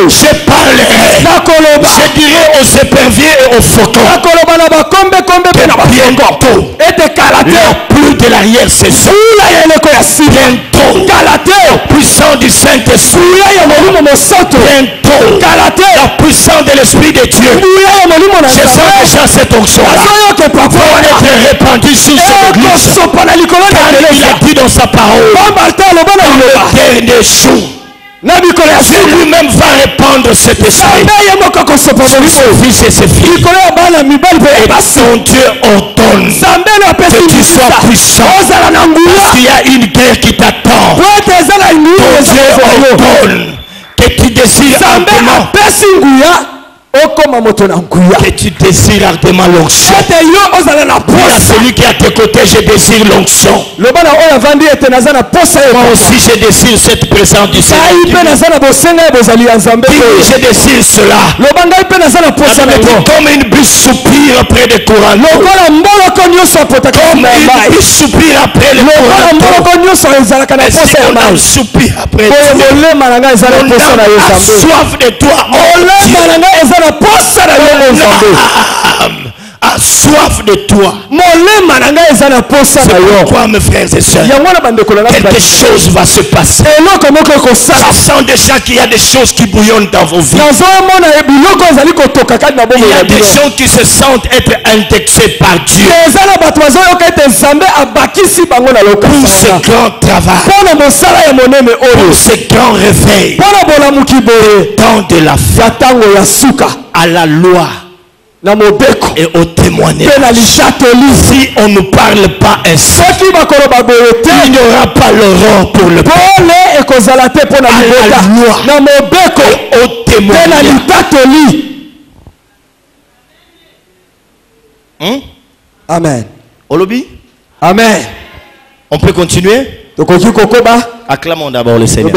je parlerai, je dirai aux éperviers et aux faucons, bientôt, la pluie de l'arrière-saison, bientôt, la puissance du Saint-Esprit, bientôt, la puissance de l'Esprit de Dieu. Je sens déjà cette onction-là pour être répandue sur cette église. Car il a dit dans sa parole, dans le dernier jour, Dieu lui-même va répandre cet esprit sur ses fils et ses filles. Et ton Dieu ordonne que tu sois puissant. Parce qu'il y a une guerre qui t'attend. Ton Dieu ordonne que tu désires ardemment. Que tu désires ardemment l'onction. Celui qui est à tes côtés, je désire l'onction. Moi aussi, je désire cette présence du Seigneur. Je désire cela. Comme une bûche soupire après des courants. Comme une bûche soupire après les courants. Si on a soupir après Dieu, on a soif de toi. A soif de toi. C'est pourquoi, mes frères et sœurs, quelque chose va se passer. Je sens déjà qu'il y a des choses qui bouillonnent dans vos vies. Il y a des gens qui se sentent être indexés par Dieu pour ce grand travail, pour ce grand réveil, dans de la foi, à la loi et au témoignage. Si on ne parle pas ainsi, il n'y aura pas l'aurore pour le peuple. À la loi et au témoignage. Amen. Olobi? Amen. On peut continuer? Acclamons d'abord le Seigneur.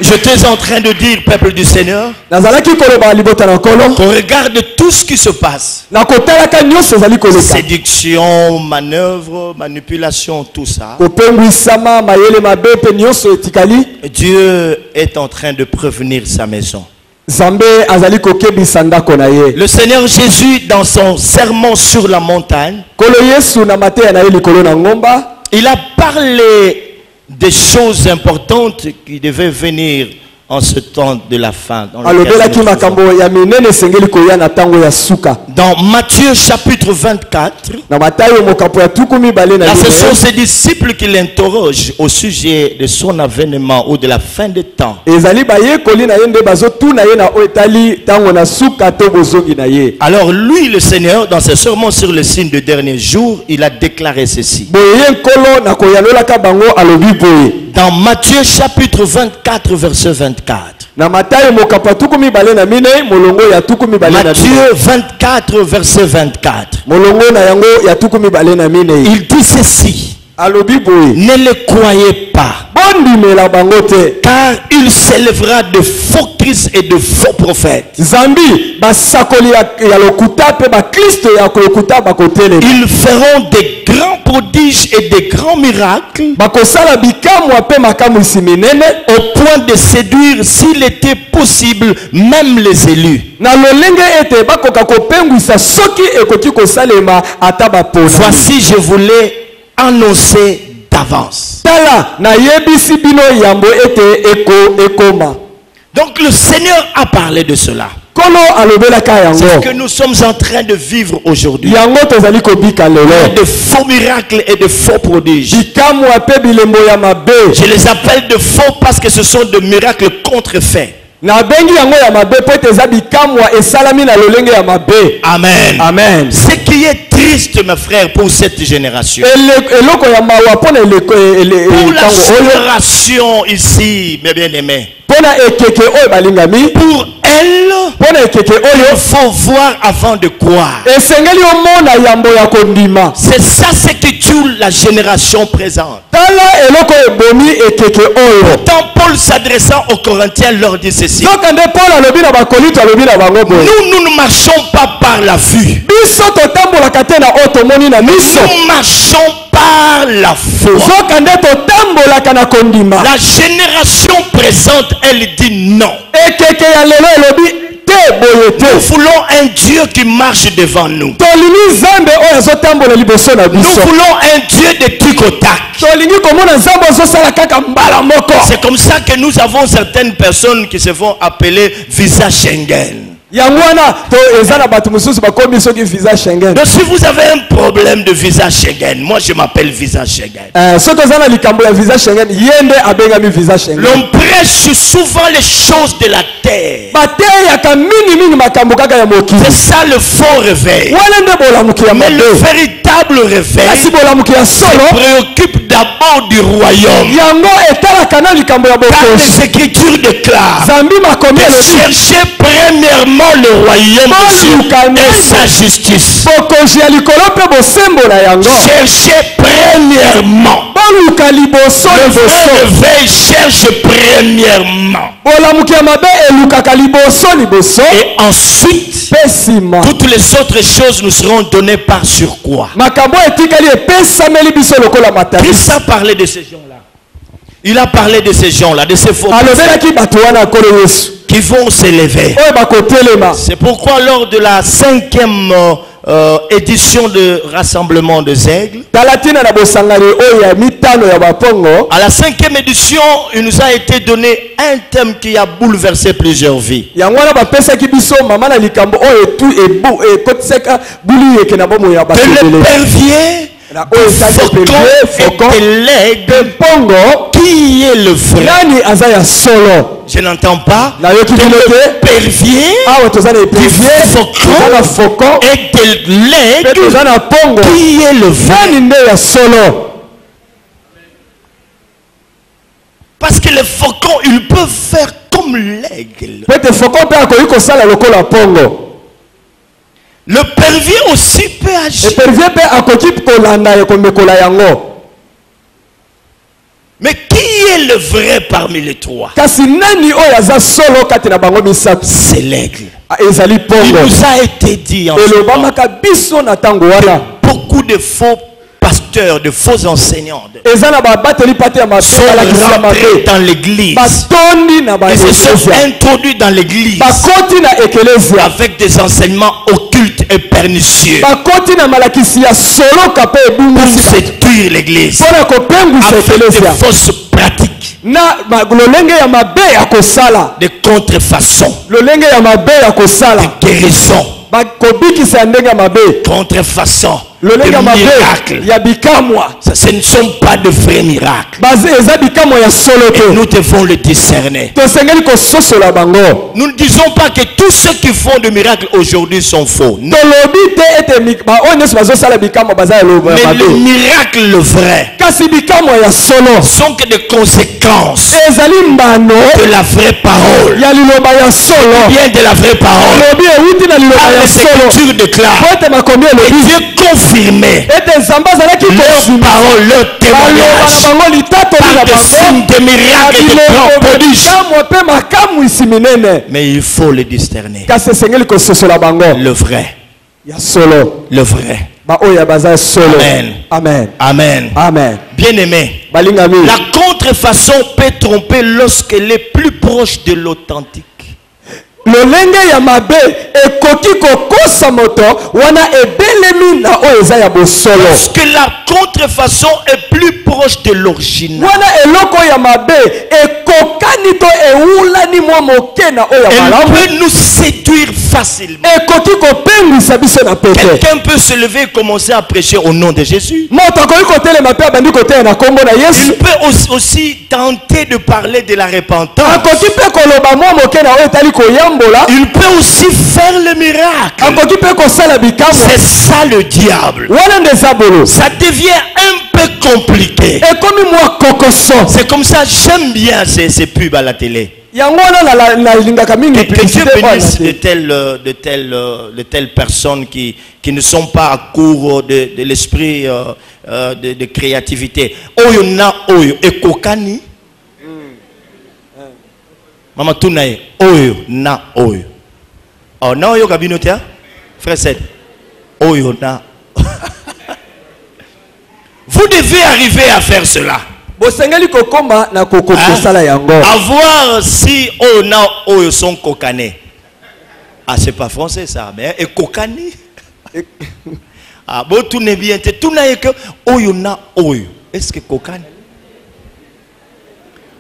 J'étais en train de dire, peuple du Seigneur, qu'on regarde tout ce qui se passe. Séduction, manœuvre, manipulation, tout ça. Dieu est en train de prévenir sa maison. Le Seigneur Jésus, dans son sermon sur la montagne, il a parlé des choses importantes qui devaient venir en ce temps de la fin. Dans Matthieu chapitre 24, ce sont ses disciples qui l'interrogent au sujet de son avènement ou de la fin des temps. Alors lui, le Seigneur, dans ses sermons sur le signe de dernier jour, il a déclaré ceci. Dans Matthieu chapitre 24, verset 24. Matthieu 24, verset 24. Il dit ceci. Ne le croyez pas, car il s'élèvera de faux Christ et de faux prophètes. Ils feront des grands prodiges et des grands miracles, au point de séduire, s'il était possible, même les élus. Voici, je voulais annoncer d'avance. Donc le Seigneur a parlé de cela. nkolo alobelaka C'est ce yango que nous sommes en train de vivre aujourd'hui. yango tozali kobika lelo De faux miracles et de faux prodiges. bikamwa pe bilembo ya mabe Je les appelle de faux parce que ce sont de miracles contrefaits. nabengi yango ya mabe po ete eza bikamwa esalami na lolenge ya mabe. Amen. Amen. Ce qui est triste, mes frères, pour cette génération. eloko ya mawa mpona Pour la likango oyo génération ici, mes bien-aimés. mpona ekeke oyo balingami Pour elle, mpona ekeke il oyo faut voir avant de croire. esengeli omona yambo ya kondima. C'est ça ce qui tue la génération présente. tala eloko ebomi ekeke oyo. Tant Paul s'adressant aux Corinthiens leur dit ceci. soka nde paul alobi na bakorinto alobi na bango boye Nous ne marchons pas par la vue. biso totambolaka te na oyo tomoni na miso Nous marchons par la foi. soka nde totambolaka na kondima. La génération présente, elle dit non. ekeke ya lelo elobi te boye te. Nous voulons un Dieu qui marche devant nous. tolingi nzambe oyo azotambola liboso na Nous biso. voulons un Dieu de tic au tac. tolingi komona nzambe azosala kaka mbala moko. C'est comme ça que nous avons certaines personnes qui se font appeler visa Schengen. yango wana to eza na bato mosusu bakomi soki visa Schengen. Donc si vous avez un problème de visa Schengen, moi je m'appelle visa Schengen. soki oza na likambo ya visa Schengen ye nde abengami visa Schengen. L'on prêche souvent les choses de la terre. bateyaka mingimingi makambo kaka ya mokili. C'est ça le faux réveil. wana nde bolamuki ya Mais mabe. le véritable réveil kasi bolamuki ya solo préoccupe d'abord du royaume. yango etalaka na likambo ya Car bokonzi. les Écritures déclarent zambi makomi de elobi chercher premièrement le royaume de Dieu et sa justice. bokonzi ya likolo mpe bosembo na yango. Cherchez premièrement. boluka liboso Le vrai liboso. réveil cherche premièrement. bolamuki ya mabe elukaka liboso liboso Et ensuite, mpe nsima. toutes les autres choses nous seront données par surcroît. makambo etikali epesameli biso lokola matari. Christ a parlé de ces gens-là. Il a parlé de ces gens-là, de ces faux alobelaki bato wana nkolo yesu qui vont s'élever. oyo bakotelema. C'est pourquoi lors de la 5e édition de Rassemblement des Aigles, tala ntina na bosangani oyo ya mitano ya bapongo. à la 5e édition, il nous a été donné un thème qui a bouleversé plusieurs vies. yango wana bapesaki biso mama na likambo oyo ekotisaka buli eke na bomo ya bato Que le ebele. pervier, na oyo esali faucon et l'aigle, mpongo qui est le vrai? nani aza ya solo. Je n'entends pas. nayoki Que bino le te pervier awa toza na epervier toza na faucon et de mpe l'aigle, toza na mpongo qui est le vrai? nani nde ya solo. Parce que les faucons, ils peuvent faire comme l'aigle. po ete faucon mpe akoki kosala lokola mpongo. Le pervier aussi peut agir. epervier mpe akoki kolanda komekola yango. Mais qui est le vrai parmi les trois? kasi nani oyo aza solo kati na bango misato? C'est l'aigle. ezali Il mpongo. nous a été dit en ce temps, elobamaka biso na ntango wana beaucoup de faux pasteurs, de faux enseignants eza na babateli pate ya sont mabalakisa rentrés mabe dans l'église. batondi na Ils se sont baeklezia introduits dans l'église bakoti na eklezia avec des enseignements occultes et pernicieux bakoti na malakisi ya soloka mpe pour ebungisi séduire l'église mpona kopengwisa avec de eklezia fausses pratiques, na lolenge ya mabe ya kosala de contrefaçons, lolenge ya mabe ya kosala de guérisons, bakobikisa ya ndenge ya mabe contrefaçons, de lolenge ya mabe miracles. ya bikamwa Ça, ce ne sont pas de vrais miracles. eza bikamwa ya solo Et te nous devons le discerner. tosengeli kososola bango. Nous ne disons pas que tous ceux qui font de miracles aujourd'hui sont faux. Non. tolobi te ete oyo nyonso bazosala bikamwa baza ya Mais mabe le miracle, le vrai, kasi bikamwa ya solo sont que des conséquences ezali mbano de la vraie parole. ya liloba ya solo. Bien de la vraie parole. lobi euti na liloba Car ya les solo Écritures po déclarent ete makomi et elobi Dieu confirmait ete nzambe azalaki leur kofima parole, leur baloba na témoignage bango litatoli na par des signes, bango de miracles et de grands prodiges. bikamwa mpe makamwisi minene. Mais il faut le discerner. kasi esengeli kososola bango Le vrai. ya solo Le vrai. baoyo baza ya solo. Amen. Amen. Amen. Amen. Bien-aimé, balingami la contrefaçon peut tromper lorsqu'elle est plus proche de l'authentique. lolenge ya mabe ekoki kokosa moto wana ebelemi na oyo eza ya bosolo. Parce que la contrefaçon est plus proche de l'original. wana eloko ya mabe ekokani to eulani mwa moke na oyo ya Elle malamu. peut nous séduire facilement. Quelqu'un peut se lever et commencer à prêcher au nom de Jésus. Il peut aussi tenter de parler de la repentance. Il peut aussi faire le miracle. C'est ça le diable. Ça devient un peu compliqué. C'est comme ça, j'aime bien ces pubs à la télé. Que Dieu bénisse de telles personnes qui ne sont pas à court de l'esprit de créativité. Oyo na oyo ekokani. Mama tunae oyo na oyo. Oh na oyo kabinotia. Frère Seth. Oyo na. Vous devez arriver à faire cela. À voir si oyo na oyo sont kokané. Ah, c'est pas français ça, mais et kokani. Ah, bon, tout n'est bien. Tout n'est que oyo na oyo. Est-ce que kokani?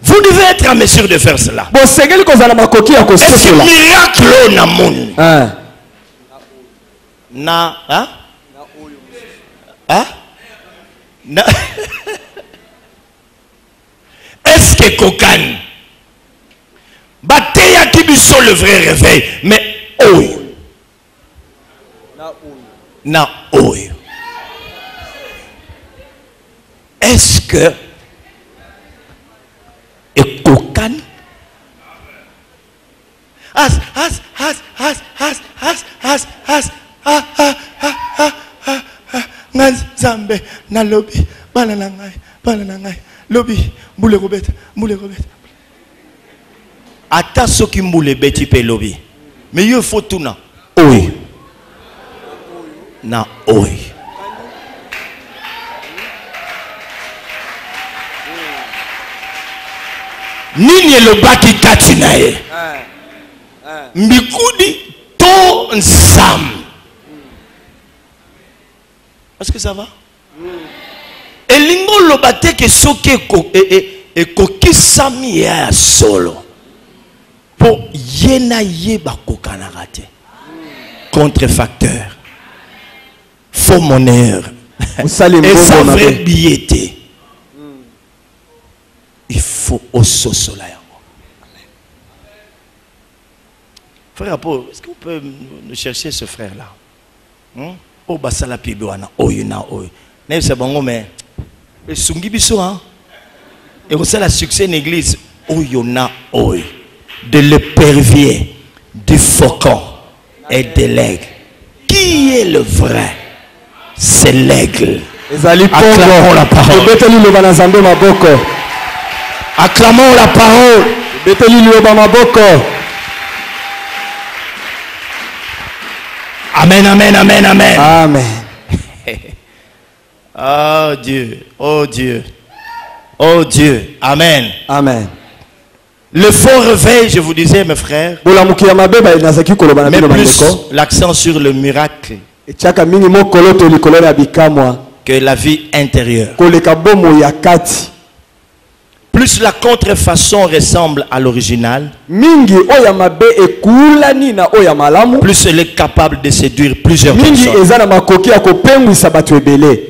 Vous devez être en mesure de faire cela. Est-ce que miracle na mon? Na, hein? Hein? Na. Est-ce que kokani? Bateya qui biso le vrai réveil, mais oyo. Na oyo. Est-ce que et kokani? Nganzambe na lobby bana ngai lobby boule robet. Ata soki mbule beti pe lobby. Mais il faut tout na oyo. Na oyo. Nini elobaki kati na ye. Mbikudi to nsam. Est-ce que ça va? Elingo lobate ke soki ekokisami ya solo. Po yena yeba kokanarate. Contrefacteur. Faux monnayeur. Et sa vraie billetté. Il faut aussi cela. Frère Apo, est-ce que vous pouvez nous chercher ce frère-là? Oh, basala pibiwana, oyuna, oy. Mais c'est bon, mais. Et sungi biso, hein? Et c'est la succès en église. Oyuna, oy. De l'épervier, du faucon et de l'aigle. Qui est le vrai? C'est l'aigle. Acclamons la parole. Acclamons la parole. Amen, amen, amen, amen. Amen. Oh Dieu, oh Dieu, oh Dieu. Amen. Amen. Le faux réveil, je vous disais, mes frères, mais plus l'accent sur le miracle que la vie intérieure. Plus la contrefaçon ressemble à l'original, plus elle est capable de séduire plusieurs personnes.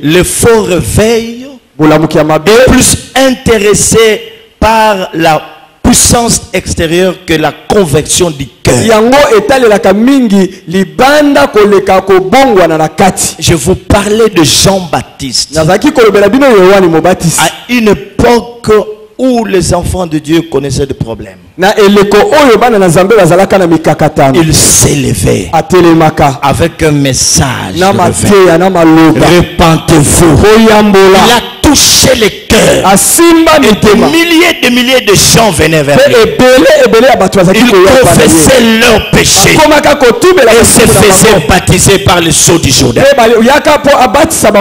Le faux réveil est plus intéressé par la puissance extérieure que la conviction du cœur. Je vous parlais de Jean-Baptiste. À une époque où les enfants de Dieu connaissaient des problèmes, il s'est levé avec un message. Repentez-vous. Il a touché les cœurs. Et des milliers de gens venaient vers lui. Ils confessaient leurs péchés et se faisaient baptiser par le sceau du Jourdain. C'était ça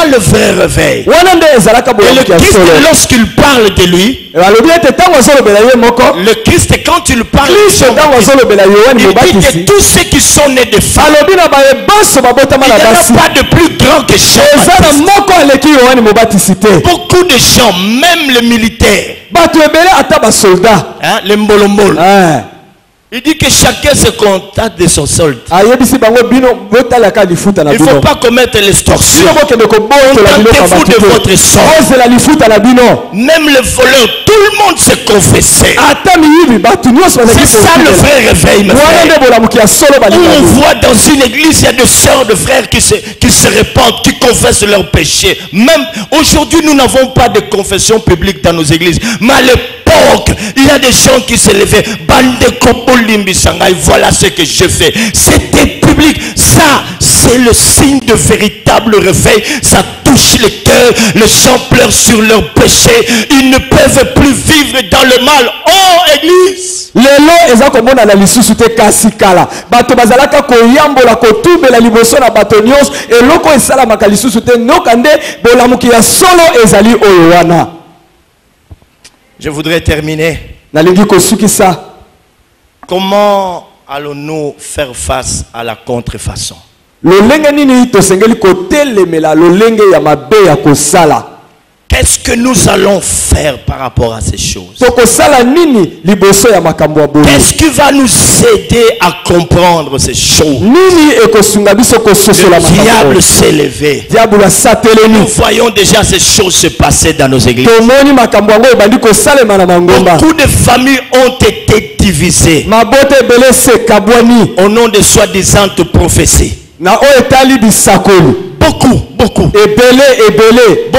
le vrai réveil. Et le Christ, lorsqu'il parle de lui, le Christ, quand il parle de lui, il dit que tous ceux qui sont nés de femmes, il n'y en a pas de plus grand que Jean-Baptiste. Beaucoup de gens, même les militaires, hein, les mbolombolo, Il dit que chacun se contente de son solde. ayebisi bango bino botalaka lifuta na Il ne bino faut pas commettre l'extorsion. bino bokende kobotola bino Contentez-vous de votre solde. ozela lifuta na bino Même le voleur, tout le monde s'est confessé. ata miyibi bato nyonso C'est ça le vrai réveil, mes wana frères. nde bolamuki ya solo Où on balinga voit dans une église, il y a des sœurs, de frères qui se répandent, qui confessent leurs péchés. Même aujourd'hui, nous n'avons pas de confession publique dans nos églises. Mais à l'époque, il y a des gens qui se levaient. Bande Kopo Limbi Sangai, voilà ce que je fais. C'était public. Ça, c'est le signe de véritable réveil. Ça touche le cœur. Les gens pleurent sur leurs péchés. Ils ne peuvent plus vivre dans le mal. Oh, église! lelo eza komonana lisusu te kasi kala bato bazalaka koyambola kotubela liboso na bato nyonso eloko esalamaka lisusu te noka nde bolamuki ya solo ezali oyo wana. Je voudrais terminer. nalingi kosukisa Comment allons-nous faire face à la contrefaçon? lolenge nini tosengeli kotelemela lolenge ya mabe ya kosala. Qu'est-ce que nous allons faire par rapport à ces choses? tokosala nini liboso ya makambo ya boye. Qu'est-ce qui va nous aider à comprendre ces choses? nini ekosunga biso kososola Le makambo diable oyo? s'est levé. diable asatelemi. Nous voyons déjà ces choses se passer dans nos églises. tomoni makambo yango ebandi kosalema na mangomba. Beaucoup de familles ont été divisées maboto ebele sekabwani au nom de soi-disant prophéties. na oyo etali bisakoli. Beaucoup ebele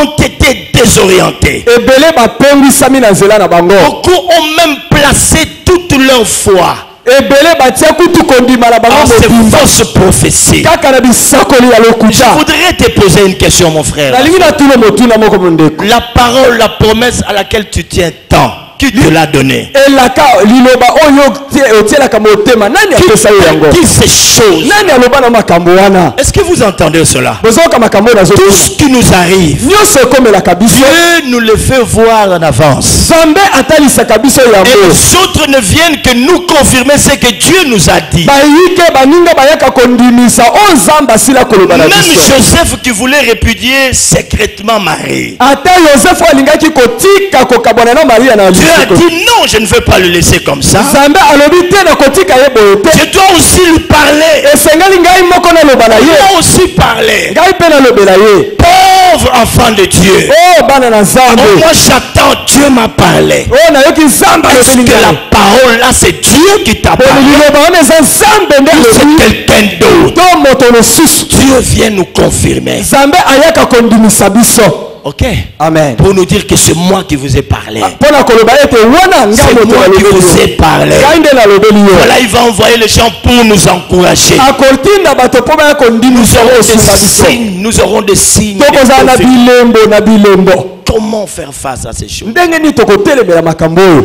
ont été désorientés. ebele bapengwisami na nzela na bango. Beaucoup ont même placé toute leur foi ebele batia kutu kondima na bango en ces mobimba fausses prophéties. kaka na bisakoli ya Je lokuta. voudrais te poser une question, mon frère. nalingi na tuna motuna moko mondeko. La parole, la promesse à laquelle tu tiens tant, qui te l'a donné? elaka liloba oyo otielaka motema nani apesa yo yango? Qui ces choses? nani aloba na makambo wana? Est-ce que vous entendez cela? bozoyoka makambo oyo Tout nazotuna ce qui nous arrive, nyonso ekomelaka biso. Dieu nous le fait voir en avance. nzambe atalisaka biso Et yango. les autres ne viennent que nous confirmer ce que Dieu nous a dit. bayike baninga bayaka kondimisa oyo nzambe asila koloba na Même biso. Joseph qui voulait répudier secrètement Marie. ata yosefu alingaki kotika kokabwana na maria na Dieu a lisiko. dit non, je ne veux pas le laisser comme ça. nzambe alobi te na kotika ye boye te. Je dois aussi lui parler. esengeli ngai moko naloba na Je ye. dois aussi parler. ngai mpe nalobela ye. Pauvre enfant de Dieu. o bana na nzambe. Oh, moi j'attends, Dieu m'a parlé. o nayoki nzambe Est-ce alobeli que la ngai. parole là c'est Dieu qui t'a parlé? liloba wana eza nzambe nde Ou c'est alobi quelqu'un d'autre? to moto mosusu. Dieu vient nous confirmer. nzambe ayaka kondimisa biso. Ok? amen. Pour nous dire que c'est moi qui vous ai parlé. mpona koloba ete wana ngai C'est moto moi qui nalobeli vous ai yo. parlé. ngai nde nalobeli yo. Voilà, il va envoyer les gens pour nous encourager. akotinda bato mpo baya Nous kondimisa aurons osunga des biso. signes, nous aurons des signes. tokozala na des prophéties. bilembo na bilembo. Comment faire face à ces choses? ndenge nini tokotelemela makambo oyo.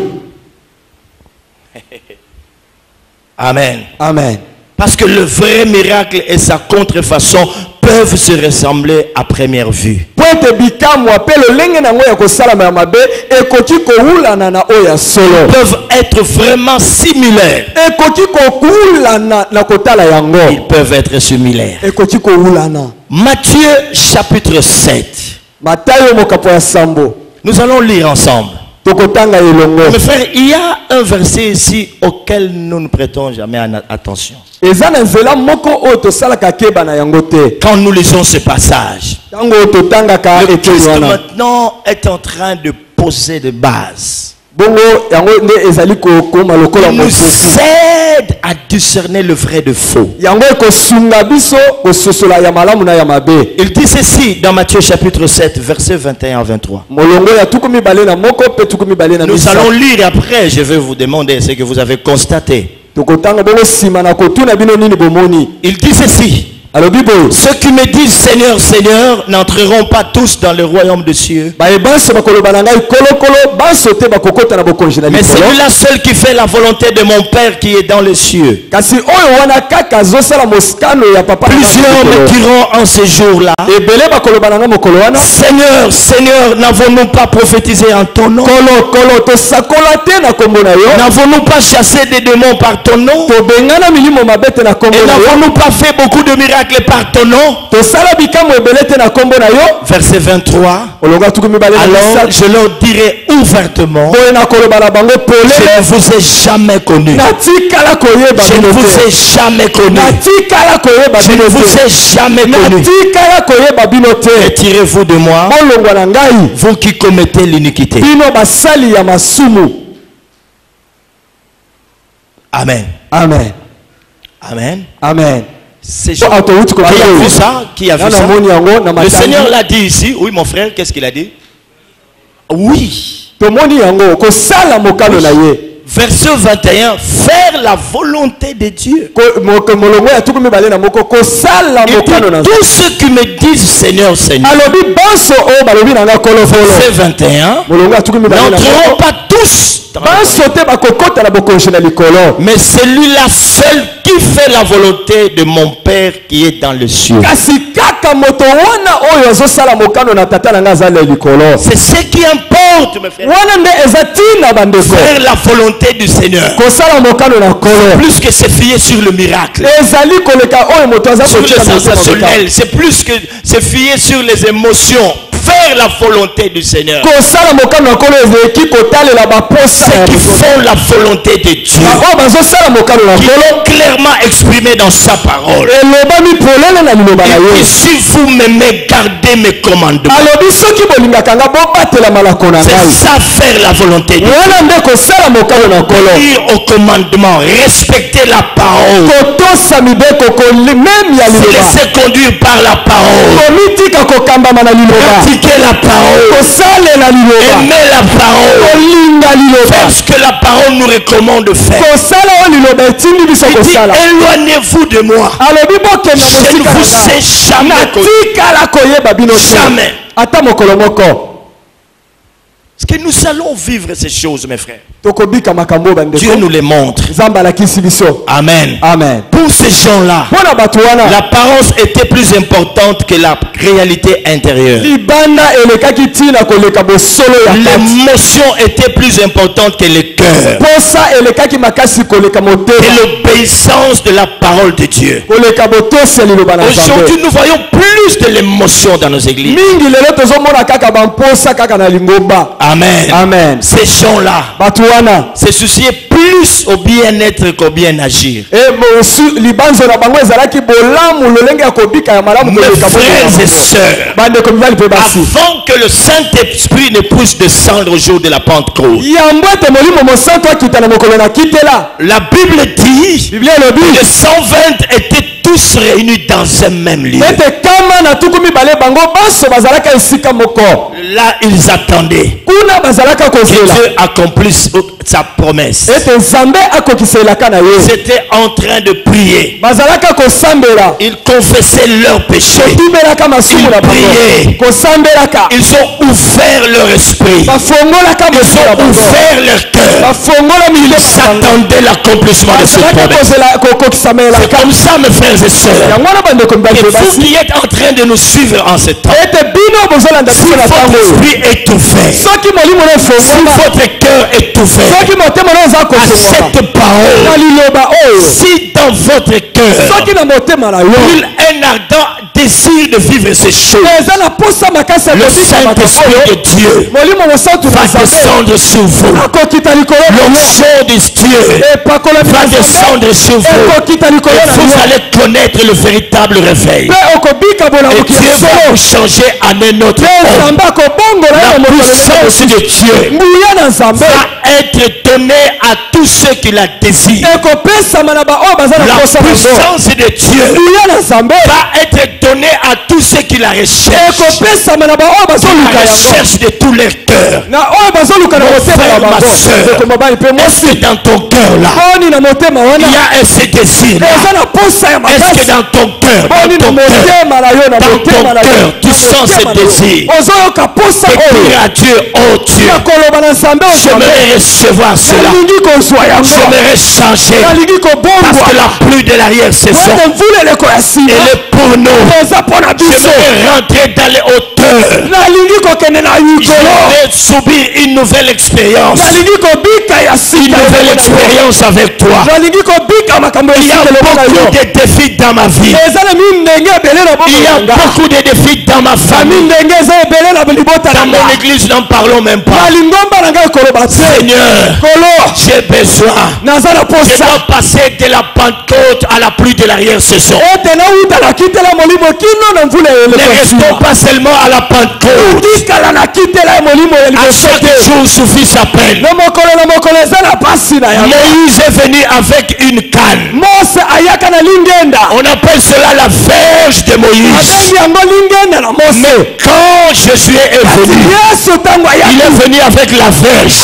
Amen. amen. Parce que le vrai miracle et sa contrefaçon peuvent se ressembler à première vue. po ete bikamwa mpe lolenge nango ya kosalama ya mabe ekoki kowulana na oyo ya solo. Peuvent être vraiment similaires. ekoki kokulana na kotala Ils yango. peuvent être similaires. ekoki kowulana. Matthieu chapitre 7. matayo mokapo ya sambo. Nous allons lire ensemble. tokotanga elongo. Mes frères, il y a un verset ici auquel nous ne prêtons jamais attention. eza na nzela moko oyo tosalaka keba na yango te. Quand nous lisons ce passage, ntango oyo totangaka le eteli Christ wana. maintenant est en train de poser des bases. bongo yango nde ezali kokoma lokola Il nous mosusu. aide à discerner le vrai de faux. yango ekosunga biso kososola ya malamu na ya mabe. Il dit ceci dans Matthieu chapitre 7, versets 21 à 23. molongo ya tuku mibale na moko mpe tuku mibale na Nous allons misato. lire après, je vais vous demander ce que vous avez constaté. tokotanga bongo nsima na kotuna bino nini bomoni. Il dit ceci: alobi boye. ceux qui me disent Seigneur, Seigneur, n'entreront pas tous dans le royaume de cieux, baye banso bakoloba na ngai kolokolo banso te bakokota na bokonzi na mais likolo. celui-là seul qui fait la volonté de mon Père qui est dans les cieux. kasi oyo wana kaka azosala mosikano ya papa na ngai Plusieurs me likolo. diront en ce jour-là: ebele bakoloba na ngai mokolo wana. Seigneur, Seigneur, n'avons-nous pas prophétisé en ton nom? kolokolo tosakola te na kombo na yo. N'avons-nous pas chassé des démons par ton nom? tobengana milimo mabe te na kombo Et na yo. n'avons-nous pas fait beaucoup de miracles miracles par ton nom. Verset 23. Alors je leur dirai ouvertement, je ne vous ai jamais connu. Je ne vous ai jamais connu. Je ne vous ai jamais connu. Retirez-vous de moi, vous qui commettez l'iniquité. Amen. Amen. Amen. Amen. C'est qui a vu ça? Qui a vu ça? Le Seigneur l'a dit ici. Oui, mon frère, qu'est-ce qu'il a dit? Oui. Verset 21, faire la volonté de Dieu. Et tous ceux qui me disent Seigneur, Seigneur. Verset 21, n'entreront pas tous. Mais celui-là seul qui fait la volonté de mon Père qui est dans le ciel. C'est ce qui importe, mes frères. Faire la volonté du Seigneur. Plus que se fier sur le miracle, sur le sensationnel. C'est plus que se fier sur les émotions. Faire la volonté du Seigneur. Ceux qui font la volonté de Dieu, qui l'ont clairement exprimé dans sa parole. Et si vous m'aimez, gardez mes commandements. C'est ça, faire la volonté de Dieu. Dire au commandement, respecter la parole, se laisser conduire par la parole, pratiquer la parole, aimer la parole, faire ce que la parole nous recommande de faire. Éloignez-vous de moi. Je ne vous ai jamais connu. Jamais. Est-ce que nous allons vivre ces choses, mes frères? Dieu nous les montre. Amen. Amen. Pour ces gens-là, l'apparence était plus importante que la réalité intérieure. L'émotion était plus importante que le cœur. Et l'obéissance de la parole de Dieu. Aujourd'hui, nous voyons plus de l'émotion dans nos églises. Amen. Amen. Ces gens-là se souciaient plus au bien-être qu'au bien-agir. Mes frères et sœurs, avant que le Saint-Esprit ne puisse descendre au jour de la Pentecôte, la Bible dit que les 120 étaient tous réunis dans un même lieu. Là, ils attendaient que Dieu accomplisse sa promesse. Ils étaient en train de prier. Ils confessaient leurs péchés. Ils priaient. Ils ont ouvert leur esprit. Ils ont ouvert leur cœur. Ils attendaient l'accomplissement de cette promesse. C'est comme ça, mes frères et sœurs. Et vous qui êtes en train de nous suivre en ce temps, si votre esprit est ouvert, si votre cœur est ouvert à cette parole, si dans votre cœur il un ardent désir de vivre ces choses, le Saint-Esprit de Dieu va descendre sur vous. L'onction de Dieu va descendre sur vous. Et vous allez connaître le véritable réveil. Et Dieu va vous changer en un autre homme. La puissance de Dieu va être donnée à tous ceux qui la désirent. La puissance de Dieu va être donnée à tous ceux qui la recherchent. La recherche de tous les cœurs. Mon frère, ma soeur, est-ce que dans ton cœur là, il y a ce désir là? Est-ce que dans ton cœur, tu sens ce désir de dire à Dieu, oh Dieu, j'aimerais recevoir cela, j'aimerais changer, parce que la pluie de l'arrière-saison, elle est pour nous. J'aimerais rentrer dans les hauteurs Je vais subir une nouvelle expérience. Une nouvelle expérience avec toi. Il y a beaucoup de défis dans ma vie. Il y a beaucoup de défis dans ma famille. Dans mon église, n'en parlons même pas. Seigneur, j'ai besoin. Je dois passer de la Pentecôte à la pluie de l'arrière-saison. Ne restons pas seulement à la Pentecôte. À chaque jour suffit sa peine. Moïse est venu avec une canne. On appelle cela la verge de Moïse. Mais quand Jésus est venu, il est venu avec la verge.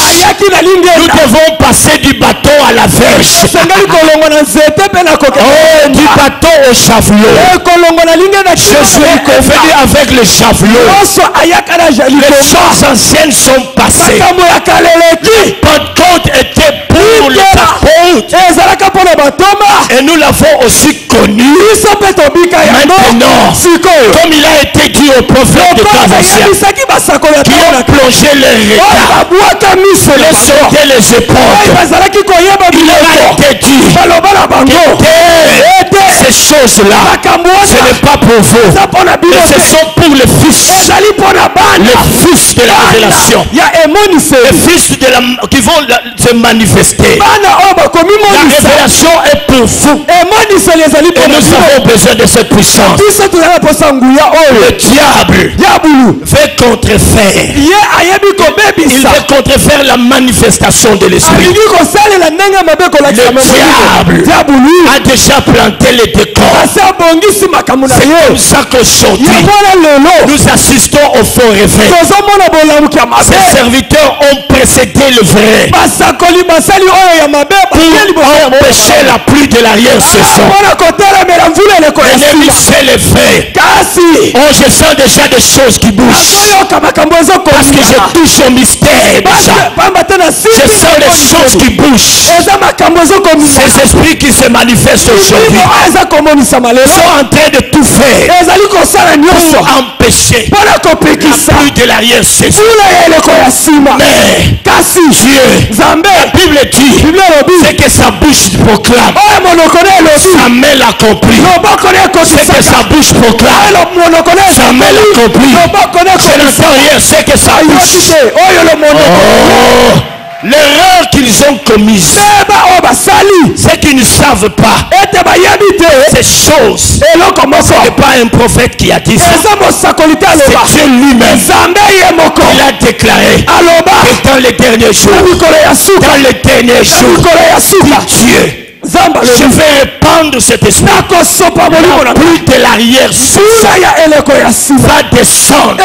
Nous devons passer du bâton à la verge. Oh, du bâton au javelot. Jésus est venu avec le javelot. Les choses anciennes sont passées. Pentecôte était pour les apôtres. Et nous l'avons aussi connu. Maintenant, comme il a été dit au prophète de temps anciens, qui ont plongé les regards, les sauté les épaules, il a été dit que ces choses-là, ce n'est pas pour vous, mais ce sont pour les fils de la révélation, les fils qui vont se manifester. La révélation est pour vous. Et nous avons besoin de cette puissance. Le diable veut contrefaire. Il veut contrefaire la manifestation de l'esprit. Le diable a déjà planté les décors. C'est comme ça qu'aujourd'hui nous assistons au faux réveil. Ces serviteurs ont précédé le vrai pour empêcher la pluie de l'arrière-saison. L'ennemi s'est levé. Oh, je sens déjà des choses qui bougent. Parce que je touche au mystère déjà. Je sens des choses qui bougent. Ces esprits qui se manifestent aujourd'hui sont en train de tout faire pour empêcher la pluie de l'arrière-saison. Mais Dieu, la Bible dit, c'est que sa bouche proclame, sa main l'accomplit. C'est que sa bouche proclame, sa main l'accomplit. Je n'entends rien, c'est que sa bouche. Oh, l'erreur qu'ils ont commise, c'est qu'ils ne savent pas ces choses. Ce n'est pas un prophète qui a dit ça, c'est Dieu lui-même. Il a déclaré que dans les derniers jours, Dieu, je vais répandre cet esprit. La pluie de l'arrière-saison va descendre.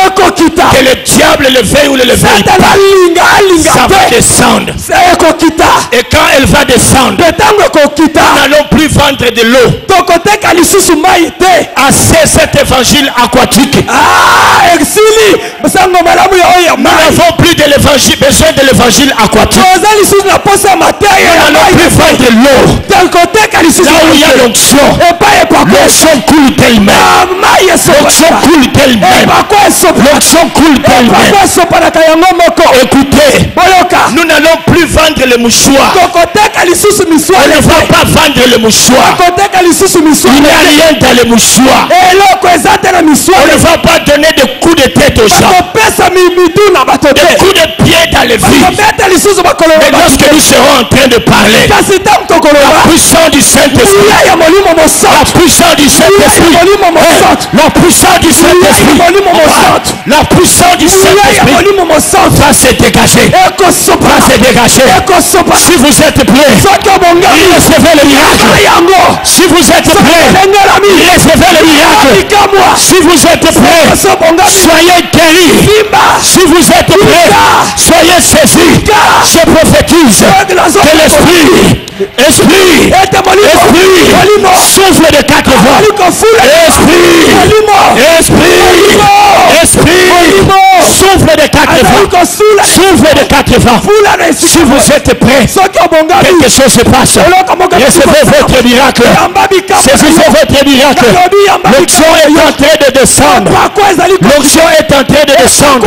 Que le diable le veuille ou ne le veuille pas, ça va descendre. Et quand elle va descendre, nous n'allons plus vendre de l'eau. Assez cet évangile aquatique. Nous n'avons plus de l'évangile, besoin de l'évangile aquatique. Nous n'allons plus vendre de l'eau. Là où il y a l'onction, l'onction coule d'elle-même. L'onction coule d'elle-même. L'onction coule d'elle-même. Écoutez, nous n'allons plus vendre le mouchoir. On ne va pas vendre le mouchoir. Il n'y a rien dans le mouchoir. On ne va pas donner de coups de tête aux gens, des coups de pied dans les vies. Mais lorsque nous serons en train de parler, la puissance du Saint-Esprit, la puissance du Saint-Esprit, la puissance du Saint-Esprit, la puissance du Saint-Esprit va se dégager. Va se dégager. Si vous êtes prêts, recevez le miracle. Si vous êtes prêts, recevez le miracle. Si vous êtes prêts, soyez guéris. Si vous êtes prêts, soyez saisis. Je prophétise que l'esprit, souffle de 4 voix. Esprit, souffle de 4 voix. Souffle de 4 vents. Si vous êtes prêts, quelque chose se passe. Recevez votre miracle. Saisissez votre miracle. L'onction est en train de descendre. L'onction est en train de descendre.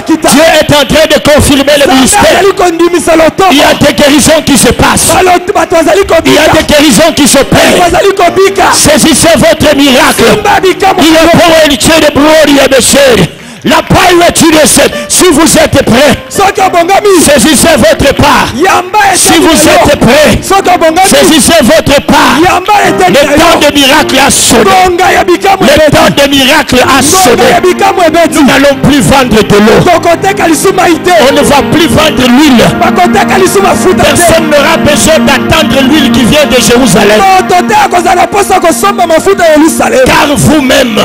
Dieu est en train de confirmer le ministère. Il y a des guérisons qui se passent. Il y a des guérisons qui s'opèrent. Saisissez votre miracle. Il y a pour une chaîne de brorie et de chair. La paille est une recette. Si vous êtes prêts, saisissez votre part. Si vous êtes prêts, saisissez votre part. Le temps de miracle a sonné. Le temps de miracle a sonné. Nous n'allons plus vendre de l'eau. On ne va plus vendre l'huile. Personne n'aura besoin d'attendre l'huile qui vient de Jérusalem. Car vous-même,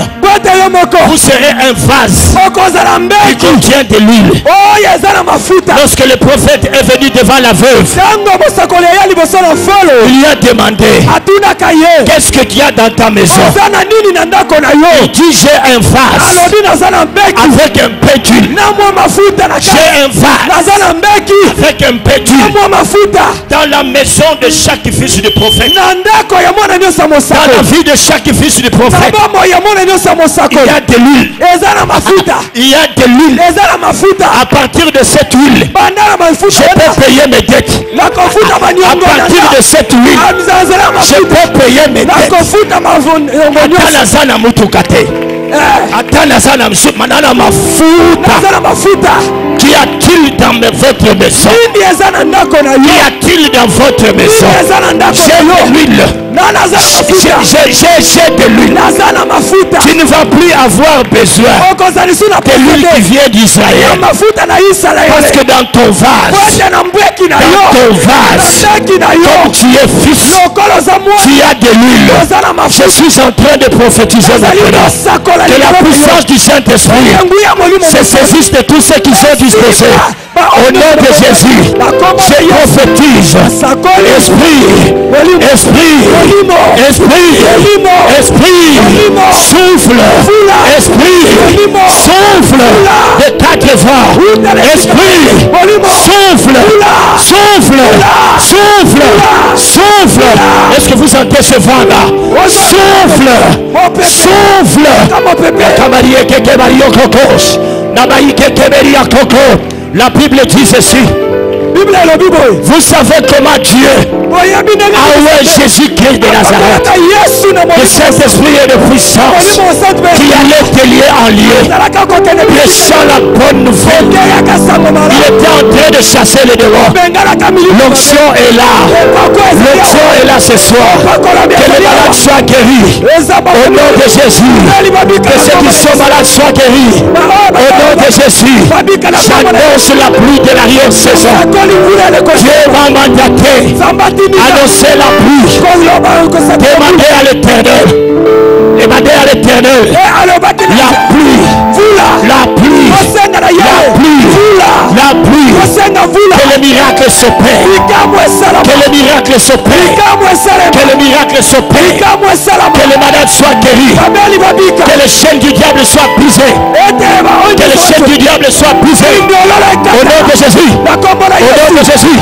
vous serez un vase qui contient de l'huile. Lorsque le prophète est venu devant la veuve, il lui a demandé, qu'est-ce que tu as dans ta maison? Il dit, j'ai un vase avec un peu d'huile. J'ai un vase avec un peu d'huile. Dans la maison de chaque fils du prophète, dans la vie de chaque fils du prophète, il y a de l'huile. Il y a de l'huile. À partir de cette huile, je peux payer mes dettes. À partir de cette huile, je peux payer mes dettes. Atanazana mutukate. Atanazana manana mafuta. Qu'y a-t-il dans votre maison? Qu'y a-t-il dans votre maison? J'ai de l'huile. J'ai de l'huile. Tu ne vas plus avoir besoin de l'huile qui vient d'Israël. Parce que dans ton vase, comme tu es fils, tu as de l'huile. Je suis en train de prophétiser maintenant que la puissance du Saint-Esprit se saisisse de tous ceux qui sont disposés. Au nom de Jésus, je prophétise. Esprit, souffle. Esprit, souffle de 4 vents. Esprit, souffle. Est-ce que vous sentez ce vent-là? Souffle. La Bible dit ceci. Vous savez comment Dieu a oué Jésus-Christ de Nazareth. Le Saint-Esprit est de puissance qui allait de lieu en lieu, prêchant la bonne nouvelle. Il était en train de chasser les démons. L'onction est là. L'onction est là ce soir. Que les malades soient guéris. Au nom de Jésus. Que ceux qui sont malades soient guéris. Au nom de Jésus. J'annonce la pluie de l'arrière-saison. Dieu va mandater. Annoncer la pluie. Demandez à l'Éternel. Demandez à l'Éternel. La pluie. Que le miracle s'opère. Que le miracle s'opère. Que le miracle s'opère. Que les malades soient guéris. Que les chaînes du diable soient brisées. Que les chaînes du diable soient brisées. Au nom de Jésus. Au nom de Jésus.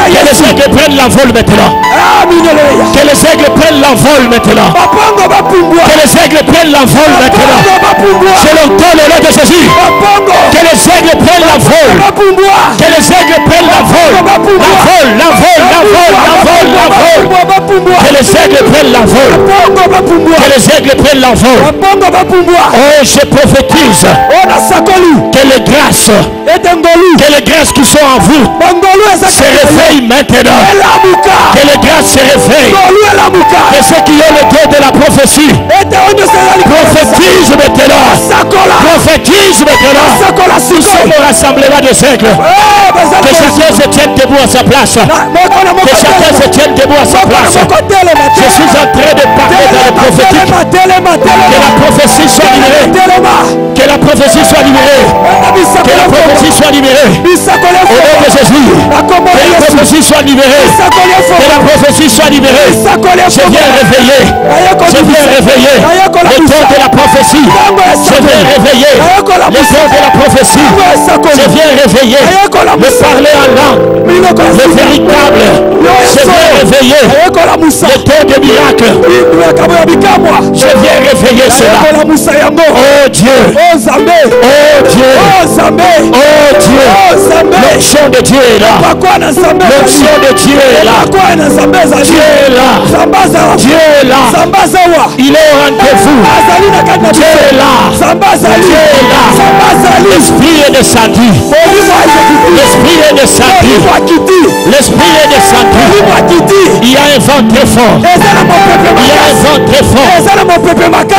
Que les aigles prennent l'envol maintenant. Que les aigles prennent l'envol maintenant. Que les aigles prennent l'envol maintenant. Je l'entends au nom de Jésus. Que les aigles prennent l'envol. Que les aigles prennent l'envol. Que les aigles prennent l'envol. Que les aigles prennent l'envol. Oh, je prophétise que les grâces qui sont en vous se réveillent maintenant. Que les grâces se réveillent. Et ceux qui ont le don de la prophétie, prophétise maintenant. Prophétise maintenant. Nous sommes au rassemblement des aigles. Que chacun se tienne debout à sa place. Que chacun se tienne debout à sa place. Je suis en train de parler dans le prophétique. Que la prophétie soit libérée. Que la prophétie soit libérée. Que la prophétie soit libérée. Au nom de Jésus. Que la prophétie soit libérée. Que la prophétie soit libérée. Je viens réveiller. Je viens réveiller. Le temps de la prophétie. prophétie. Je viens réveiller les dons de la prophétie. Je viens réveiller le parler en langue, le véritable. Je viens réveiller le don des miracles. Je viens réveiller cela. Oh Dieu, oh Dieu, oh Dieu, l'onction de Dieu est là. L'onction de Dieu est là. Dieu est là. Dieu est là. Il est au rendez-vous. Dieu est là. Dieu est là. L'esprit est descendu. L'esprit est descendu. L'esprit est descendu. Il y a un vent très fort. Il y a un vent très fort.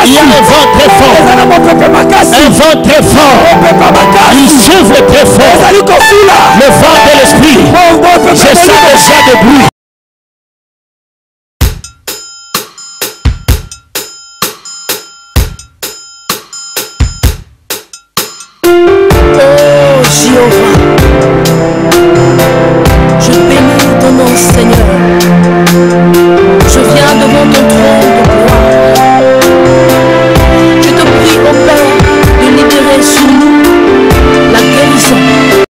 Il y a un vent très fort. Un vent très fort. Il souffle très fort. Le vent de l'esprit. Je sens déjà de bruit.